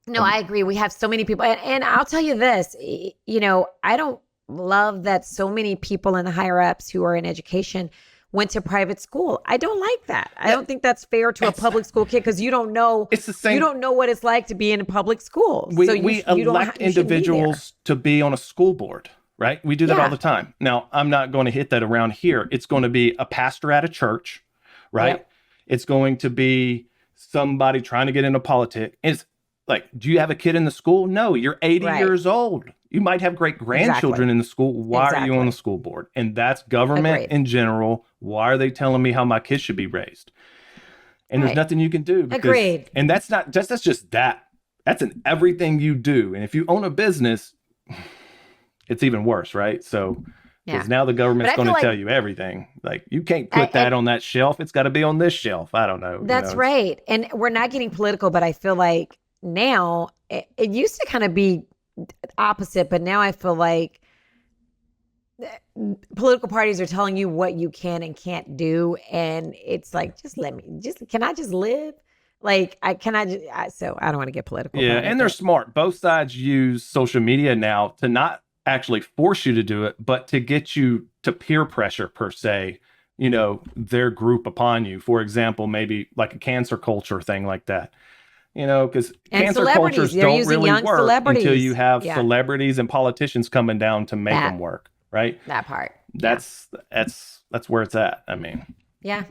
No, I agree. We have so many people. And I'll tell you this, I don't love that so many people in the higher ups who are in education went to private school. I don't like that. I don't think that's fair to a public school kid because you don't know. It's the same. You don't know what it's like to be in a public school. We elect individuals to be on a school board. Right? We do that all the time. Now, I'm not going to hit that around here. It's going to be a pastor at a church, right? Yep. It's going to be somebody trying to get into politics. It's like, do you have a kid in the school? No, you're 80 years old. You might have great grandchildren in the school. Why are you on the school board? And that's government in general. Why are they telling me how my kids should be raised? And there's nothing you can do. Agreed. And that's just that. That's in everything you do. And if you own a business, it's even worse, right? So, because now the government's going to tell you everything. Like, you can't put that on that shelf. It's got to be on this shelf. I don't know. That's right. And we're not getting political, but I feel like now it used to kind of be opposite, but now I feel like political parties are telling you what you can and can't do, and it's like, can I just live? Like, so I don't want to get political. Yeah, and they're smart. Both sides use social media now to not actually force you to do it, but to get you to peer pressure per se, their group upon you. For example, maybe like a cancer culture thing like that, because cancer cultures don't really work until you have celebrities and politicians coming down to make them work, right? That part. That's where it's at. I mean, yeah.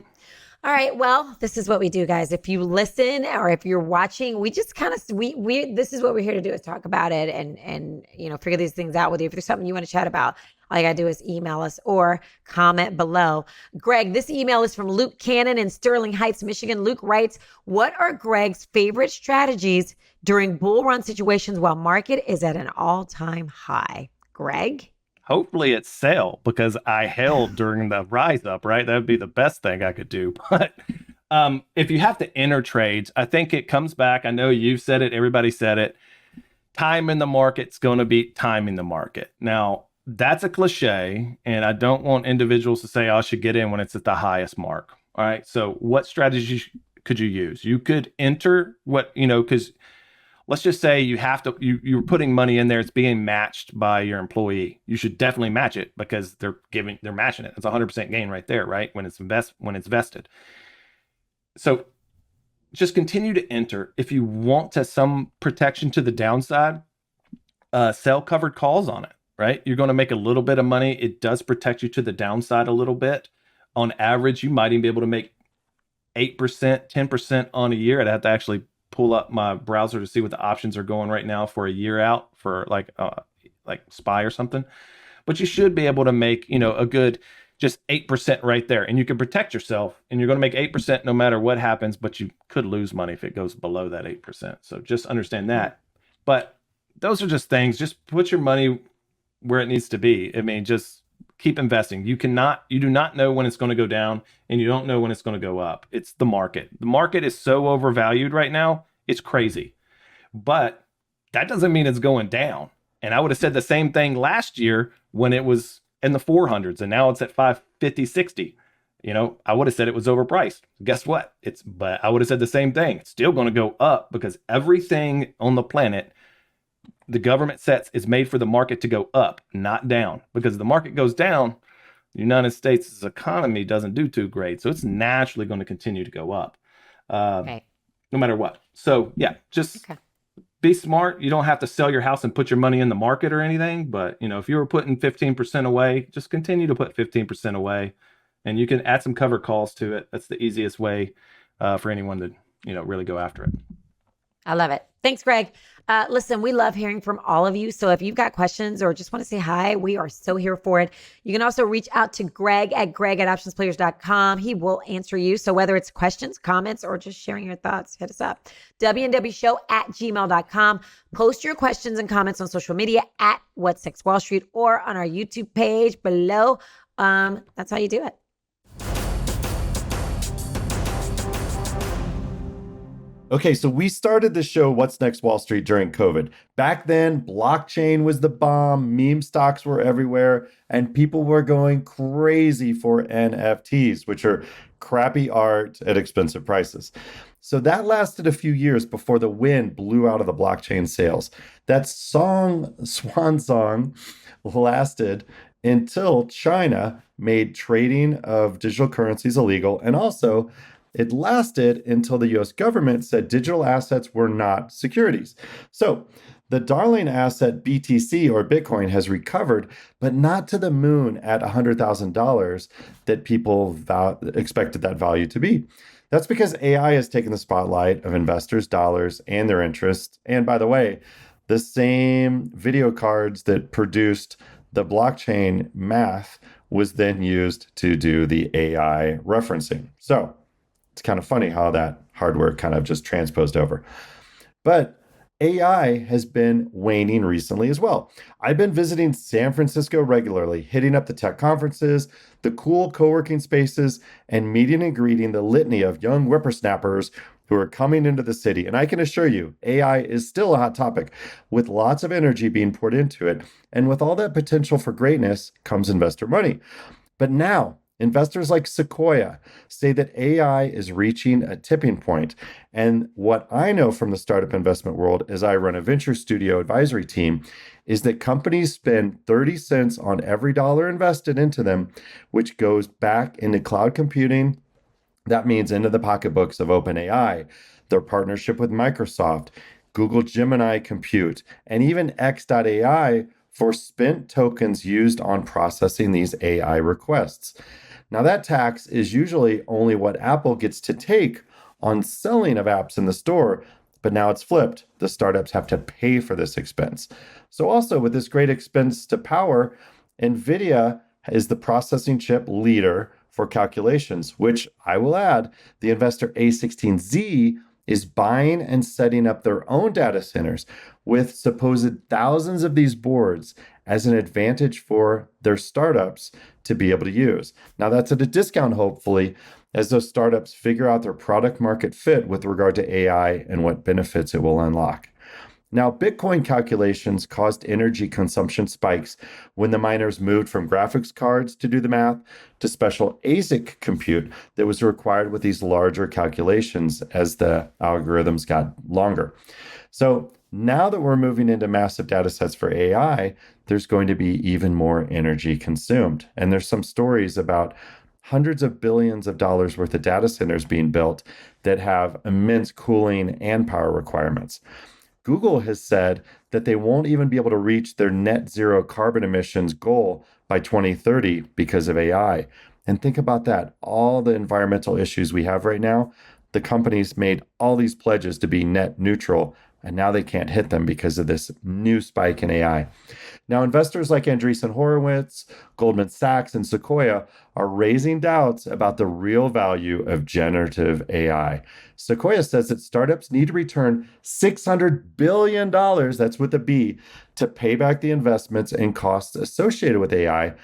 All right. Well, this is what we do, guys. If you listen or if you're watching, we just kind of this is what we're here to do, is talk about it and figure these things out with you. If there's something you want to chat about, all you gotta do is email us or comment below. Greg, this email is from Luke Cannon in Sterling Heights, Michigan. Luke writes, "What are Greg's favorite strategies during bull run situations while market is at an all-time high?" Greg? Hopefully it's sell, because I held during the rise up, right? That would be the best thing I could do. But if you have to enter trades, I think it comes back. I know you've said it. Everybody said it. Time in the market's going to be timing the market. Now, that's a cliche, and I don't want individuals to say, I should get in when it's at the highest mark. All right. So what strategy could you use? You could enter because let's just say you're putting money in there. It's being matched by your employee. You should definitely match it because they're matching it. It's 100% gain right there, right? When it's vested. So just continue to enter. If you want some protection to the downside, sell covered calls on it, right? You're going to make a little bit of money. It does protect you to the downside a little bit. On average, you might even be able to make 8%, 10% on a year. I'd have to actually pull up my browser to see what the options are going right now for a year out for like SPY or something. But you should be able to make, a good just 8% right there. And you can protect yourself, and you're going to make 8% no matter what happens, but you could lose money if it goes below that 8%. So just understand that. But those are just things. Just put your money where it needs to be. I mean, just keep investing. You do not know when it's going to go down, and you don't know when it's going to go up. It's the market. The market is so overvalued right now. It's crazy. But that doesn't mean it's going down. And I would have said the same thing last year when it was in the 400s, and now it's at 550, 60. I would have said it was overpriced. Guess what? But I would have said the same thing. It's still going to go up because everything on the planet the government sets is made for the market to go up, not down. Because if the market goes down, the United States' economy doesn't do too great. So it's naturally going to continue to go up, no matter what. So yeah, just be smart. You don't have to sell your house and put your money in the market or anything. But if you were putting 15% away, just continue to put 15% away, and you can add some cover calls to it. That's the easiest way for anyone to really go after it. I love it. Thanks, Greg. Listen, we love hearing from all of you. So if you've got questions or just want to say hi, we are so here for it. You can also reach out to Greg at OptionsPlayers.com. He will answer you. So whether it's questions, comments, or just sharing your thoughts, hit us up. WNWshow@gmail.com. Post your questions and comments on social media at What's Next Wall Street or on our YouTube page below. That's how you do it. Okay, so we started the show What's Next Wall Street during COVID. Back then, blockchain was the bomb, meme stocks were everywhere, and people were going crazy for NFTs, which are crappy art at expensive prices. So that lasted a few years before the wind blew out of the blockchain sales. That swan song, lasted until China made trading of digital currencies illegal, and also it lasted until the US government said digital assets were not securities. So the darling asset BTC or Bitcoin has recovered, but not to the moon at $100,000 that people expected that value to be. That's because AI has taken the spotlight of investors' dollars and their interests. And by the way, the same video cards that produced the blockchain math was then used to do the AI referencing. So it's kind of funny how that hardware kind of just transposed over. But AI has been waning recently as well. I've been visiting San Francisco regularly, hitting up the tech conferences, the cool co-working spaces, and meeting and greeting the litany of young whippersnappers who are coming into the city. And I can assure you, AI is still a hot topic with lots of energy being poured into it. And with all that potential for greatness comes investor money. But now, investors like Sequoia say that AI is reaching a tipping point. And what I know from the startup investment world as I run a venture studio advisory team is that companies spend 30 cents on every dollar invested into them, which goes back into cloud computing. That means into the pocketbooks of OpenAI, their partnership with Microsoft, Google Gemini Compute, and even X.AI for spent tokens used on processing these AI requests. Now, that tax is usually only what Apple gets to take on selling of apps in the store, but now it's flipped. The startups have to pay for this expense. So also with this great expense to power, NVIDIA is the processing chip leader for calculations, which I will add, the investor A16Z is buying and setting up their own data centers with supposed thousands of these boards as an advantage for their startups to be able to use. Now, that's at a discount, hopefully, as those startups figure out their product market fit with regard to AI and what benefits it will unlock. Now, Bitcoin calculations caused energy consumption spikes when the miners moved from graphics cards to do the math to special ASIC compute that was required with these larger calculations as the algorithms got longer. So now that we're moving into massive data sets for AI, there's going to be even more energy consumed. And there's some stories about hundreds of billions of dollars worth of data centers being built that have immense cooling and power requirements. Google has said that they won't even be able to reach their net zero carbon emissions goal by 2030 because of AI. And think about that, all the environmental issues we have right now, the companies made all these pledges to be net neutral, and now they can't hit them because of this new spike in AI. Now, investors like Andreessen Horowitz, Goldman Sachs, and Sequoia are raising doubts about the real value of generative AI. Sequoia says that startups need to return $600 billion, that's with a B, to pay back the investments and costs associated with AI.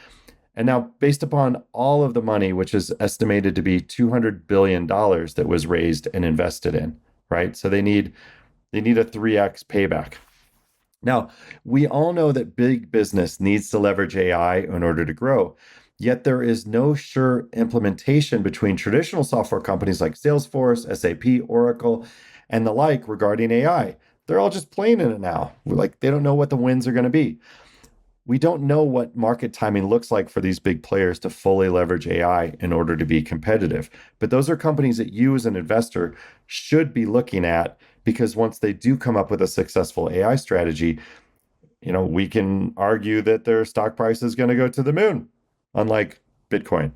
And now, based upon all of the money, which is estimated to be $200 billion that was raised and invested in, right? So they need a 3x payback. Now, we all know that big business needs to leverage AI in order to grow, yet there is no sure implementation between traditional software companies like Salesforce, SAP, Oracle, and the like regarding AI. They're all just playing in it now. They don't know what the wins are going to be. We don't know what market timing looks like for these big players to fully leverage AI in order to be competitive. But those are companies that you as an investor should be looking at, because once they do come up with a successful AI strategy, we can argue that their stock price is going to go to the moon, unlike Bitcoin.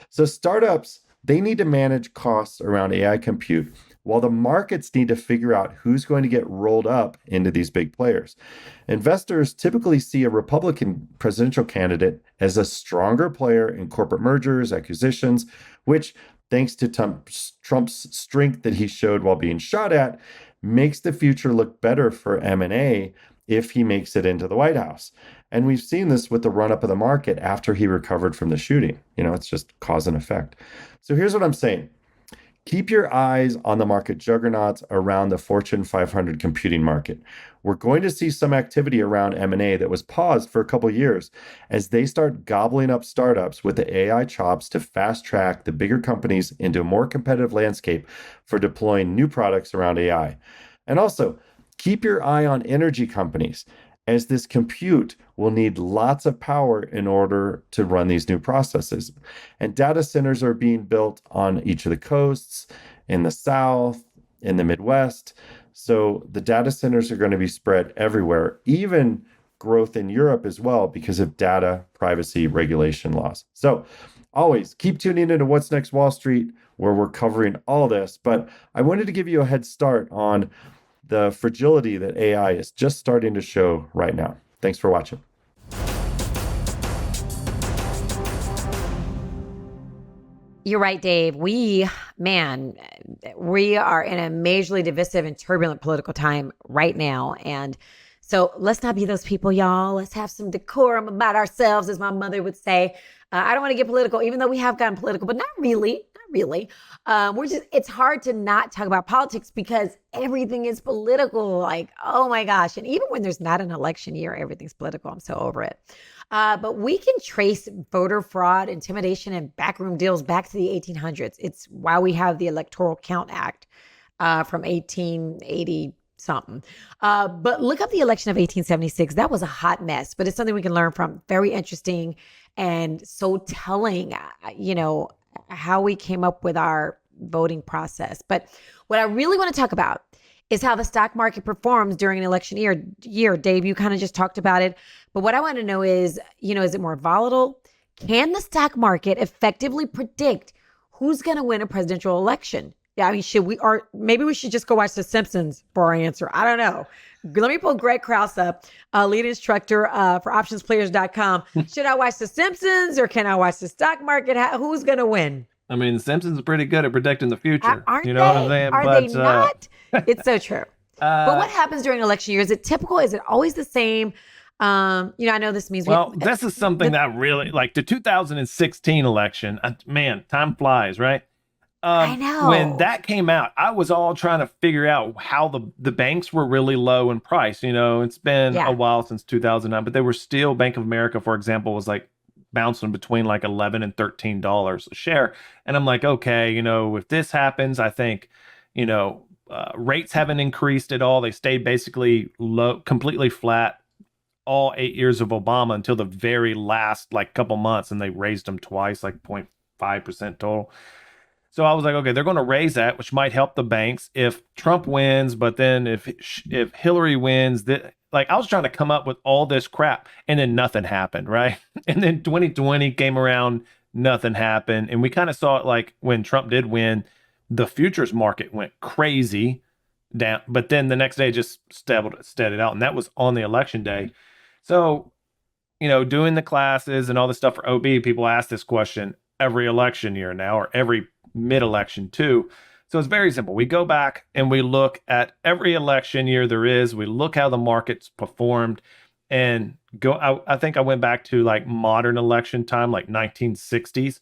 So startups, they need to manage costs around AI compute while the markets need to figure out who's going to get rolled up into these big players. Investors typically see a Republican presidential candidate as a stronger player in corporate mergers, acquisitions, which, thanks to Trump's strength that he showed while being shot at, makes the future look better for M&A if he makes it into the White House. And we've seen this with the run-up of the market after he recovered from the shooting. It's just cause and effect. So here's what I'm saying. Keep your eyes on the market juggernauts around the Fortune 500 computing market. We're going to see some activity around M&A that was paused for a couple years as they start gobbling up startups with the AI chops to fast track the bigger companies into a more competitive landscape for deploying new products around AI. And also, keep your eye on energy companies, as this compute will need lots of power in order to run these new processes. And data centers are being built on each of the coasts, in the South, in the Midwest. So the data centers are going to be spread everywhere, even growth in Europe as well, because of data privacy regulation laws. So always keep tuning into What's Next Wall Street, where we're covering all this. But I wanted to give you a head start on the fragility that AI is just starting to show right now. Thanks for watching. You're right, Dave. We are in a majorly divisive and turbulent political time right now. And so let's not be those people, y'all. Let's have some decorum about ourselves, as my mother would say. I don't want to get political, even though we have gotten political, but not really. It's hard to not talk about politics because everything is political. Like, oh my gosh. And even when there's not an election year, everything's political. I'm so over it. But we can trace voter fraud, intimidation, and backroom deals back to the 1800s. It's why we have the Electoral Count Act from 1880 something. But look up the election of 1876. That was a hot mess, but it's something we can learn from. Very interesting and so telling, how we came up with our voting process. But what I really want to talk about is how the stock market performs during an election year. Dave, you kind of just talked about it. But what I want to know is, is it more volatile? Can the stock market effectively predict who's going to win a presidential election? Yeah, I mean, maybe we should just go watch The Simpsons for our answer. I don't know. Let me pull Greg Krause up, lead instructor for OptionsPlayers.com. Should I watch The Simpsons or can I watch the stock market? Who's going to win? I mean, The Simpsons are pretty good at predicting the future. Aren't you know they? what I'm saying? Are they not? It's so true. But what happens during election year? Is it typical? Is it always the same? I know this means this is something that really, like the 2016 election. Man, time flies, right? I know. When that came out, I was all trying to figure out how the banks were really low in price. It's been a while since 2009, but they were still, Bank of America, for example, was like bouncing between like $11 and $13 a share. And I'm like, okay, if this happens, I think, rates haven't increased at all. They stayed basically low, completely flat all 8 years of Obama until the very last like couple months. And they raised them twice, like 0.5% total. So I was like, okay, they're going to raise that, which might help the banks if Trump wins. But then if Hillary wins, I was trying to come up with all this crap, and then nothing happened, right? And then 2020 came around, nothing happened, and we kind of saw it like when Trump did win, the futures market went crazy down, but then the next day just steadied out, and that was on the election day. So, doing the classes and all this stuff for OB, people ask this question every election year now, or every mid-election too. So it's very simple. We go back and we look at every election year there is. We look how the markets performed and I think I went back to like modern election time, like 1960s.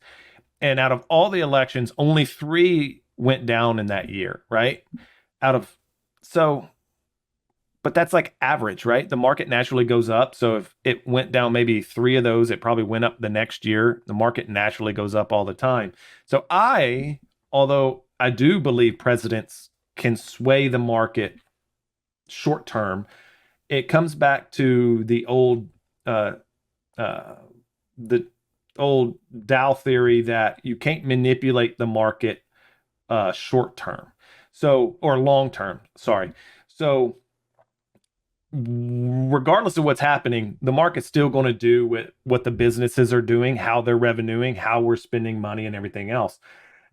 And out of all the elections, only 3 went down in that year, right? But that's like average, right? The market naturally goes up. So if it went down maybe 3 of those, it probably went up the next year. The market naturally goes up all the time. So although I do believe presidents can sway the market short term, it comes back to the old Dow theory that you can't manipulate the market short term. Or long term, sorry. So regardless of what's happening, the market's still going to do with what the businesses are doing, how they're revenuing, how we're spending money and everything else.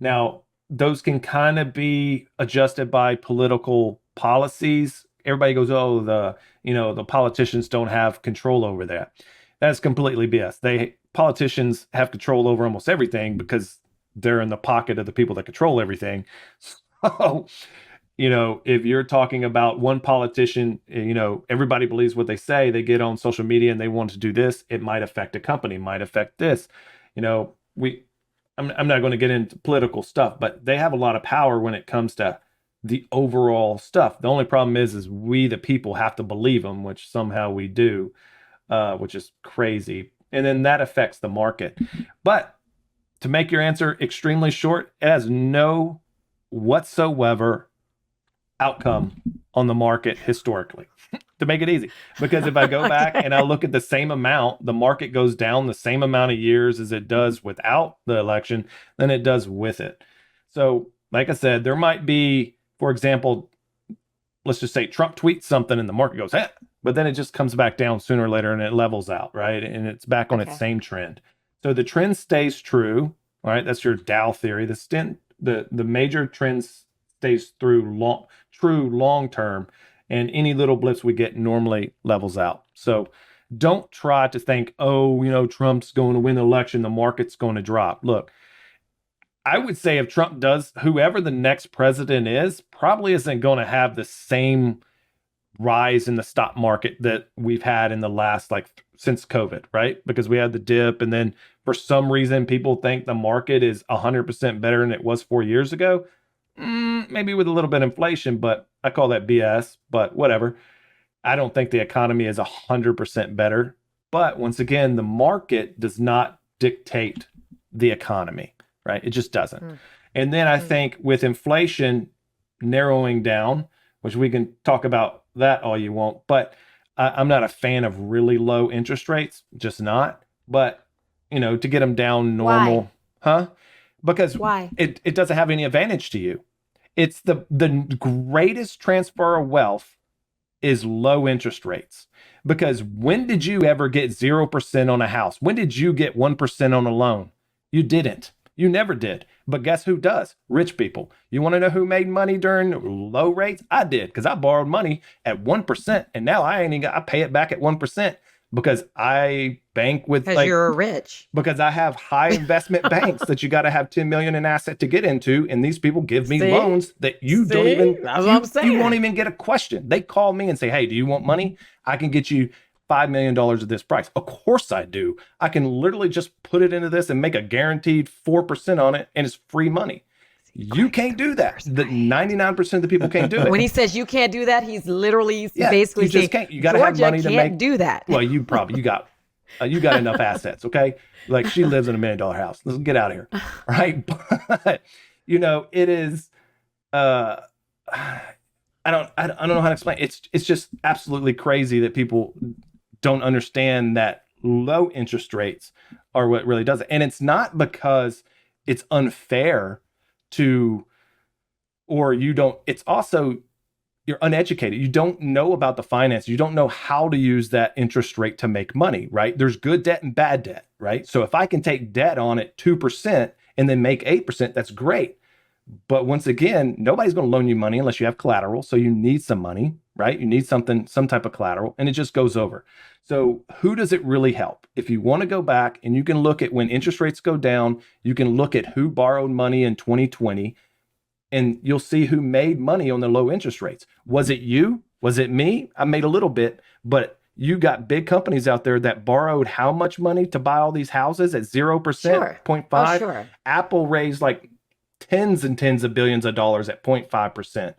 Now, those can kind of be adjusted by political policies. Everybody goes, oh, the politicians don't have control over that. That's completely BS. Politicians have control over almost everything because they're in the pocket of the people that control everything. So, if you're talking about one politician, everybody believes what they say, they get on social media and they want to do this, it might affect a company, might affect this. I'm not going to get into political stuff, but they have a lot of power when it comes to the overall stuff. The only problem is we, the people, have to believe them, which somehow we do, which is crazy. And then that affects the market. But to make your answer extremely short, it has no whatsoever outcome on the market historically, to make it easy. Because if I go back and I look at the same amount, the market goes down the same amount of years as it does without the election than it does with it. So, like I said, there might be, for example, let's just say Trump tweets something and the market goes, but then it just comes back down sooner or later and it levels out, right? And it's back on its same trend. So the trend stays true, all right? That's your Dow theory. The major trend stays true long term, and any little blips we get normally levels out. So don't try to think, Trump's going to win the election, the market's going to drop. Look, I would say if Trump does, whoever the next president is, probably isn't going to have the same rise in the stock market that we've had in the last, since COVID, right? Because we had the dip, and then for some reason, people think the market is 100% better than it was 4 years ago. Maybe with a little bit of inflation, but I call that BS, but whatever. I don't think the economy is 100% better. But once again, the market does not dictate the economy, right? It just doesn't. And then I think with inflation narrowing down, which we can talk about that all you want, but I'm not a fan of really low interest rates, just not. But, to get them down normal. Why? Because why? It doesn't have any advantage to you. It's the greatest transfer of wealth is low interest rates. Because when did you ever get 0% on a house? When did you get 1% on a loan? You didn't. You never did. But guess who does? Rich people. You want to know who made money during low rates? I did, because I borrowed money at 1%, and now I pay it back at 1%. Because I bank with, because you're rich. Because I have high investment banks that you got to have 10 million in asset to get into, and these people give me loans that you don't even. That's what I'm saying. You won't even get a question. They call me and say, "Hey, do you want money? I can get you $5 million of this price." Of course I do. I can literally just put it into this and make a guaranteed 4% on it, and it's free money. You can't do that. The 99% of the people can't do it. When he says you can't do that, he's literally basically saying, can't. You got to have money to make. Do that. Well, you got enough assets, okay? Like, she lives in $1 million house. Let's get out of here, right? But it is. I don't know how to explain. It's just absolutely crazy that people don't understand that low interest rates are what really does it, and it's not because it's unfair it's also, you're uneducated. You don't know about the finance. You don't know how to use that interest rate to make money, right? There's good debt and bad debt, right? So if I can take debt on at 2% and then make 8%, that's great. But once again, nobody's going to loan you money unless you have collateral. So you need some money, right? You need some type of collateral, and it just goes over. So who does it really help? If you want to go back and you can look at when interest rates go down, you can look at who borrowed money in 2020, and you'll see who made money on the low interest rates. Was it you? Was it me? I made a little bit, but you got big companies out there that borrowed how much money to buy all these houses at 0%, 0.5? Oh, sure. Apple raised tens and tens of billions of dollars at 0.5%.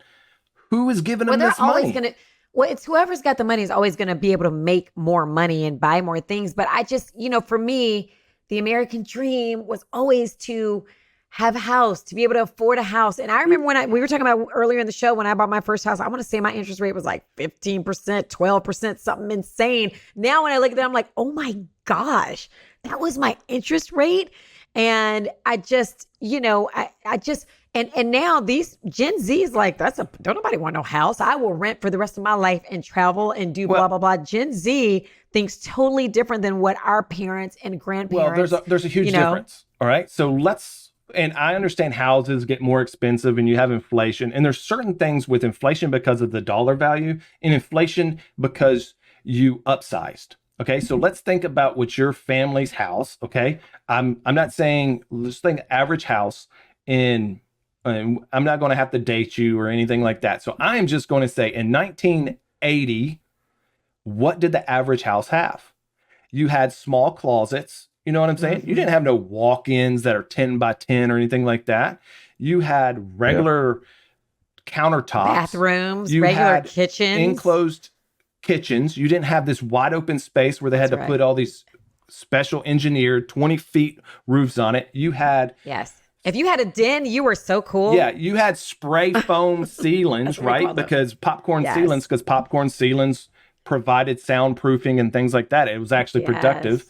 Who is giving them this money? It's whoever's got the money is always going to be able to make more money and buy more things. But I just, for me, the American dream was always to have a house, to be able to afford a house. And I remember when we were talking about earlier in the show, when I bought my first house, I want to say my interest rate was 15%, 12%, something insane. Now when I look at that, I'm like, oh my gosh, that was my interest rate. And I just, and now these Gen Z is don't nobody want no house. I will rent for the rest of my life and travel and do blah, blah, blah. Gen Z thinks totally different than what our parents and grandparents. Well, there's a huge difference. All right. So let's And I understand houses get more expensive and you have inflation. And there's certain things with inflation because of the dollar value and inflation because you upsized. Okay. So let's think about what your family's house. Okay. I'm not saying, let's think average house in, I'm not going to have to date you or anything like that. So I am just going to say in 1980, what did the average house have? You had small closets. You know what I'm saying? You didn't have no walk-ins that are 10 by 10 or anything like that. You had regular countertops. Bathrooms, You regular had kitchens. enclosed kitchens. You didn't have this wide open space where they had to put all these special engineered 20 feet roofs on it. You had... Yes. If you had a den, you were so cool. Yeah, you had spray foam ceilings, right? Because popcorn ceilings provided soundproofing and things like that. It was actually productive.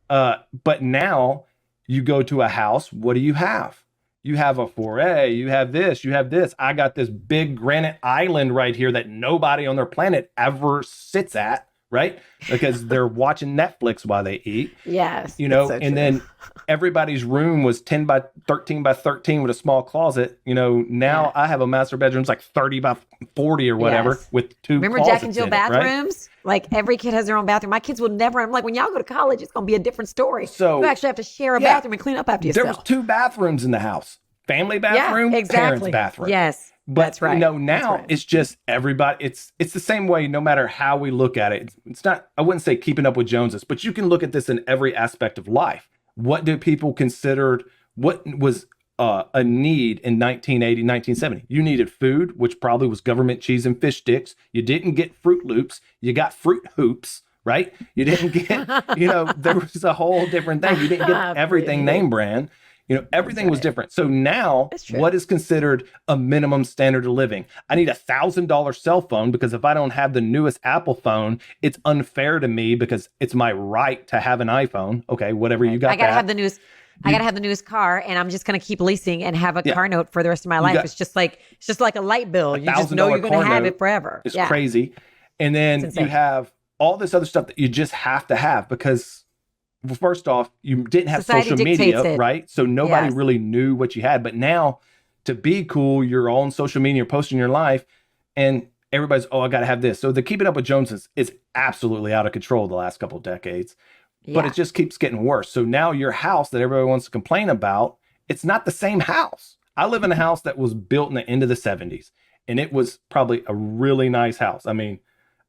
But now you go to a house, what do you have? You have a foyer, you have this, you have this. I got this big granite island right here that nobody on their planet ever sits at, right? Because they're watching Netflix while they eat. Yes. You know, and then everybody's room was 10 by 13 by 13 with a small closet. You know, now I have a master bedroom, it's like 30 by 40 or whatever with two Remember closets Jack and Jill in bathrooms? It, right? Like every kid has their own bathroom. My kids will never. I'm like, when y'all go to college, it's going to be a different story. So you actually have to share a bathroom and clean up after yourself. There was 2 bathrooms in the house. Family bathroom, parents bathroom. Yes. But that's right. You know, now it's just everybody. It's the same way no matter how we look at it. It's not, I wouldn't say keeping up with Joneses, but you can look at this in every aspect of life. What do people considered, what was a need in 1980, 1970? You needed food, which probably was government cheese and fish sticks. You didn't get Fruit Loops. You got Fruit Hoops, right? You didn't get, you know, there was a whole different thing. You didn't get everything name brand. You know, everything was different. So now what is considered a minimum standard of living? I need $1,000 cell phone because if I don't have the newest Apple phone, it's unfair to me because it's my right to have an iPhone. Okay, whatever you got. I gotta have the newest. I gotta have the newest car, and I'm just gonna keep leasing and have a car note for the rest of my life. It's just like a light bill. You just know you're gonna have it forever. It's crazy. And then you have all this other stuff that you just have to have because. Well, first off, you didn't have social media, right? So nobody really knew what you had. But now to be cool, you're all on social media, you're posting your life, and everybody's, I got to have this. So the Keeping Up with Joneses is absolutely out of control the last couple of decades. But it just keeps getting worse. So now your house that everybody wants to complain about, it's not the same house. I live in a house that was built in the end of the 70s, and it was probably a really nice house. I mean,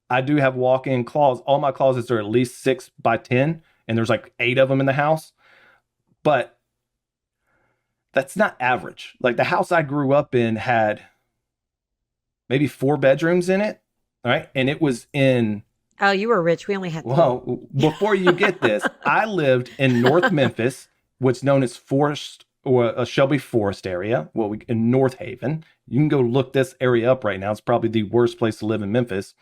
I do have walk-in closets. All my closets are at least 6 by 10. And there's like 8 of them in the house, but that's not average. Like the house I grew up in had maybe 4 bedrooms in it, right? And it was in... Oh, you were rich. We only had 3. Well, before you get this, I lived in North Memphis, what's known as Forest or a Shelby Forest area, in North Haven. You can go look this area up right now. It's probably the worst place to live in Memphis.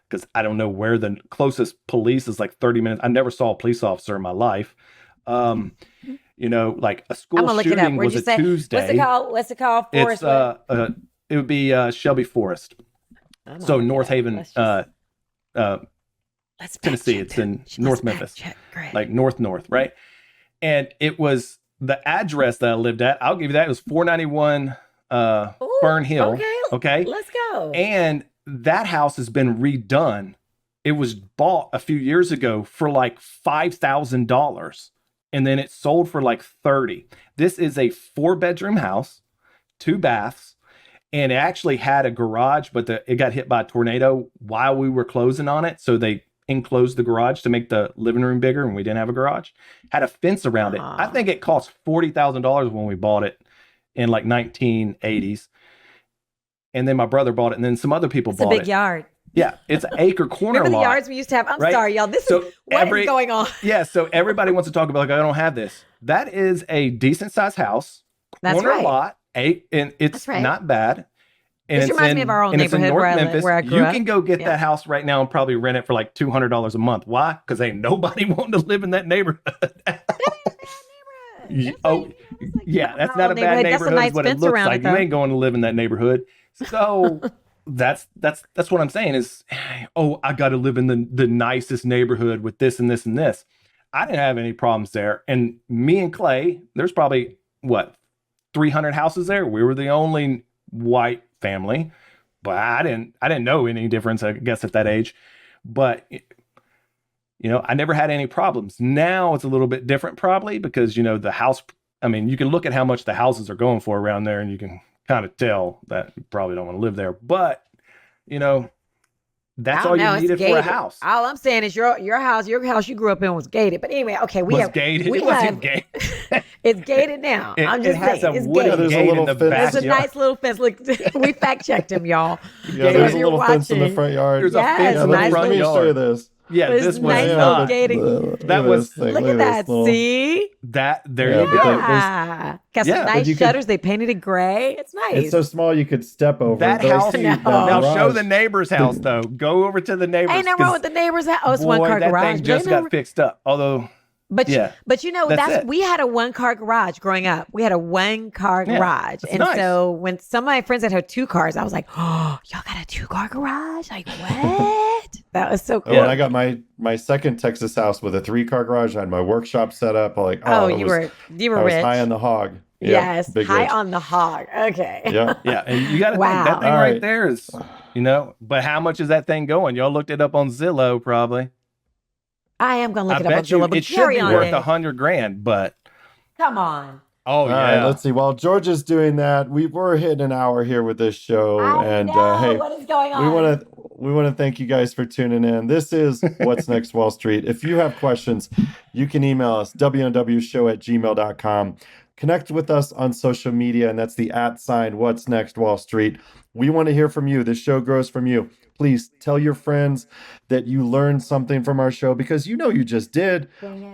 Because I don't know where the closest police is, like 30 minutes. I never saw a police officer in my life. You know, like a school shooting was a Tuesday. What's it called? Forest? It would be Shelby Forest. So North Haven, Tennessee. It's in North Memphis, like north, right? And it was the address that I lived at. I'll give you that. It was 491 Fern Hill. Okay, let's go. And that house has been redone. It was bought a few years ago for like $5,000 and then it sold for like 30. This is a 4-bedroom house, 2 baths, and it actually had a garage, but it got hit by a tornado while we were closing on it. So they enclosed the garage to make the living room bigger and we didn't have a garage. Had a fence around it. I think it cost $40,000 when we bought it in like 1980s. And then my brother bought it, and then some other people bought it. It's a big yard. Yeah, it's an acre corner lot. Remember the yards we used to have? I'm sorry, y'all. What is going on? Yeah, so everybody wants to talk about, like, I don't have this. That is a decent-sized house, corner lot, and it's not bad. And this reminds me of our old neighborhood where I grew up. You can go get that house right now and probably rent it for like $200 a month. Why? Because ain't nobody wanting to live in that neighborhood. That's not a bad neighborhood. That's what it looks like. You ain't going to live in that neighborhood. So that's what I'm saying is, I got to live in the nicest neighborhood with this and this and this. I didn't have any problems there. And me and Clay, there's probably 300 houses there. We were the only white family, but I didn't know any difference, I guess, at that age. But I never had any problems. Now it's a little bit different, probably because the house. I mean, you can look at how much the houses are going for around there, and you can kind of tell that you probably don't want to live there. But that's all you needed for a house. All I'm saying is your house you grew up in was gated. But anyway, okay, gated. It wasn't gated. It's gated now. I'm just saying, it's gated. gated. There's a little in the fence. There's a nice little fence. Look, we fact checked him, y'all. Yeah, there's a little fence in the front yard. There's a fence in the let front me yard. show you this. Yeah, It's this was nice not. That was. Look at that. See? There you go. Got some nice shutters. They painted it gray. It's nice. It's so small you could step over that those house. feet, Now garage. show the neighbor's house though. Go over to the neighbor's. Ain't nothing wrong with the neighbor's house. Oh, it's one car that garage. thing just got fixed up. Although, but that's it. We had a 1-car garage growing up. We had a 1-car garage, and nice. so when some of my friends that had 2 cars, I was like, "Oh, y'all got a 2-car garage? Like what?" That was so cool. Yeah, I got my second Texas house with a 3-car garage. I had my workshop set up. You were I was rich. High on the hog. Yeah, yes, big high rich. on the hog. Okay. Yeah. Yeah, and you got to Wow. think that thing All right right. there is, but how much is that thing going? Y'all looked it up on Zillow, probably. I am gonna look I it up on bet you Zillow, but it should carry be on. worth Dave. $100,000, but Come on. oh All right, yeah, let's see. While George is doing that, we're hitting an hour here with this show, I know. hey, What is going on? we want to thank you guys for tuning in. This is What's Next Wall Street. If you have questions, you can email us wnwshow@gmail.com. Connect with us on social media, and that's the @ What's Next Wall Street. We want to hear from you. This show grows from you. Please tell your friends that you learned something from our show, because you just did.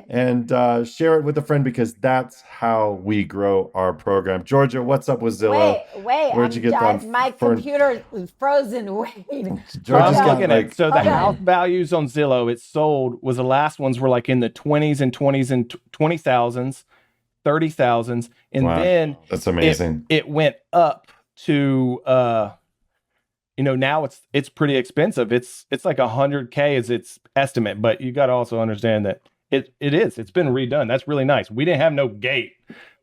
And share it with a friend, because that's how we grow our program. Georgia, what's up with Zillow? Wait. Where'd you get that? My computer is frozen. Wait. Georgia's I'm got looking at so the house values on Zillow it sold was the last ones were like in the 20s and 20,000s, 30,000s, and Wow, then that's amazing. it went up to now it's pretty expensive. It's like $100K is its estimate, but you got to also understand that it's been redone. That's really nice. We didn't have no gate,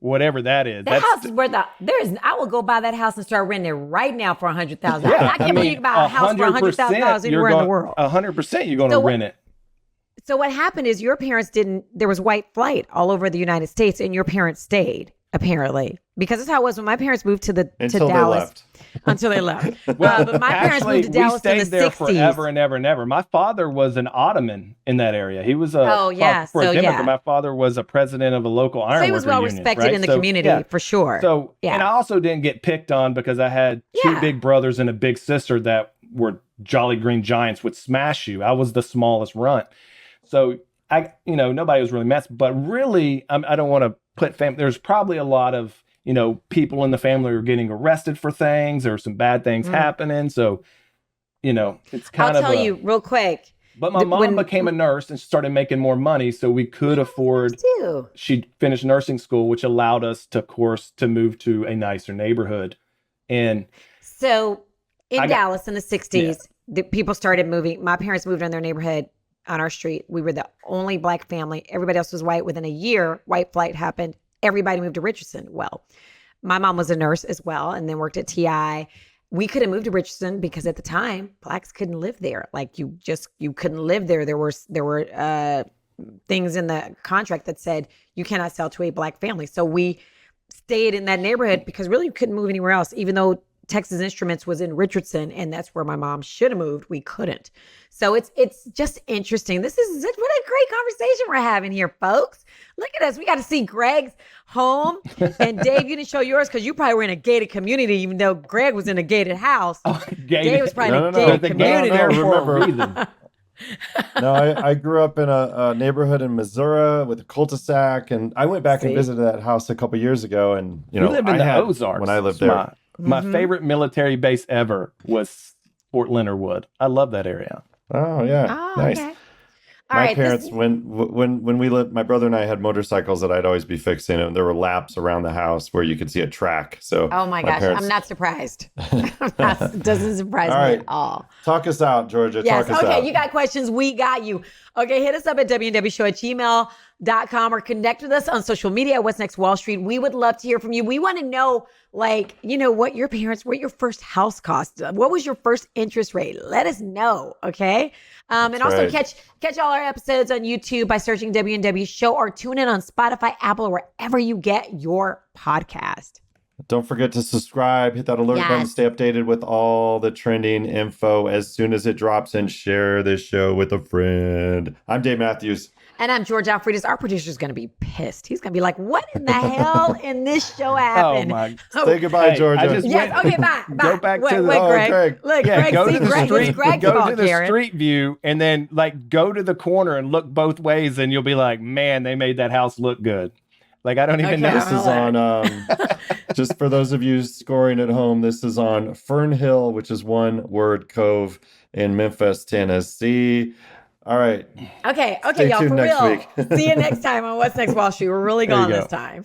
whatever that is. That house is worth I will go buy that house and start renting it right now for $100,000. I can't believe you can buy a house for $100,000 anywhere in the world. 100% you're going to rent it. So what happened is your parents there was white flight all over the United States, and your parents stayed, apparently, because that's how it was when my parents moved to Dallas. They left. Until they left. But my parents moved to Dallas in the 60s. We stayed there forever and ever and ever. My father was an Ottoman in that area. He was a Democrat. My father was a president of a local iron So he was well respected in the community, for sure. So, and I also didn't get picked on because I had 2 big brothers and a big sister that were Jolly Green Giants, would smash you. I was the smallest runt. So nobody was really messed. But really, I don't want to put there's probably a lot of people in the family are getting arrested for things, or some bad things happening. So, it's kind of. I'll tell you real quick. But my mom became a nurse and started making more money, so we could afford. She finished nursing school, which allowed us to move to a nicer neighborhood. And so in Dallas in the 60s, the people started moving. My parents moved in their neighborhood on our street. We were the only black family. Everybody else was white. Within a year, white flight happened. Everybody moved to Richardson. Well, my mom was a nurse as well, and then worked at TI. We couldn't move to Richardson because at the time, blacks couldn't live there. Like you couldn't live there. There were things in the contract that said you cannot sell to a black family. So we stayed in that neighborhood because really you couldn't move anywhere else. Even though Texas Instruments was in Richardson, and that's where my mom should have moved, we couldn't. So it's just interesting. What a great conversation we're having here, folks. Look at us. We got to see Greg's home. And Dave, you didn't show yours because you probably were in a gated community, even though Greg was in a gated house. Dave was probably in a gated community. Remember. No, I grew up in a neighborhood in Missouri with a cul-de-sac, and I went back and visited that house a couple years ago. And we lived in the Ozarks when I lived there. My favorite military base ever was Fort Leonard Wood. I love that area. Oh yeah, nice. Okay. My parents, when we lived, my brother and I had motorcycles that I'd always be fixing, and there were laps around the house where you could see a track. So, oh my gosh, I'm not surprised. It doesn't surprise me at all. Talk us out, Georgia. Yes. Talk us out. Okay, you got questions, we got you. Okay, hit us up at WNWShow@gmail.com. what'snextwall.com or connect with us on social media at What's Next Wall Street. We would love to hear from you. We want to know, what your first house cost? What was your first interest rate? Let us know, okay? And also catch all our episodes on YouTube by searching W&W Show or tune in on Spotify, Apple, or wherever you get your podcast. Don't forget to subscribe, hit that alert button, stay updated with all the trending info as soon as it drops, and share this show with a friend. I'm Dave Mathews. And I'm George Alfredas. Our producer is going to be pissed. He's going to be like, what in the hell in this show happened? Oh, my. Say goodbye, Georgia. Okay, bye. Go back to the... Greg. Look, yeah, Greg, go to the street, go to the Karen. street view, and then, go to the corner and look both ways, and you'll be like, man, they made that house look good. I don't even know. This is on, just for those of you scoring at home, this is on Fern Hill, which is one word cove in Memphis, Tennessee. All right. Okay, Stay y'all, tuned for next real. week. See you next time on What's Next Wall Street. We're really gone this time.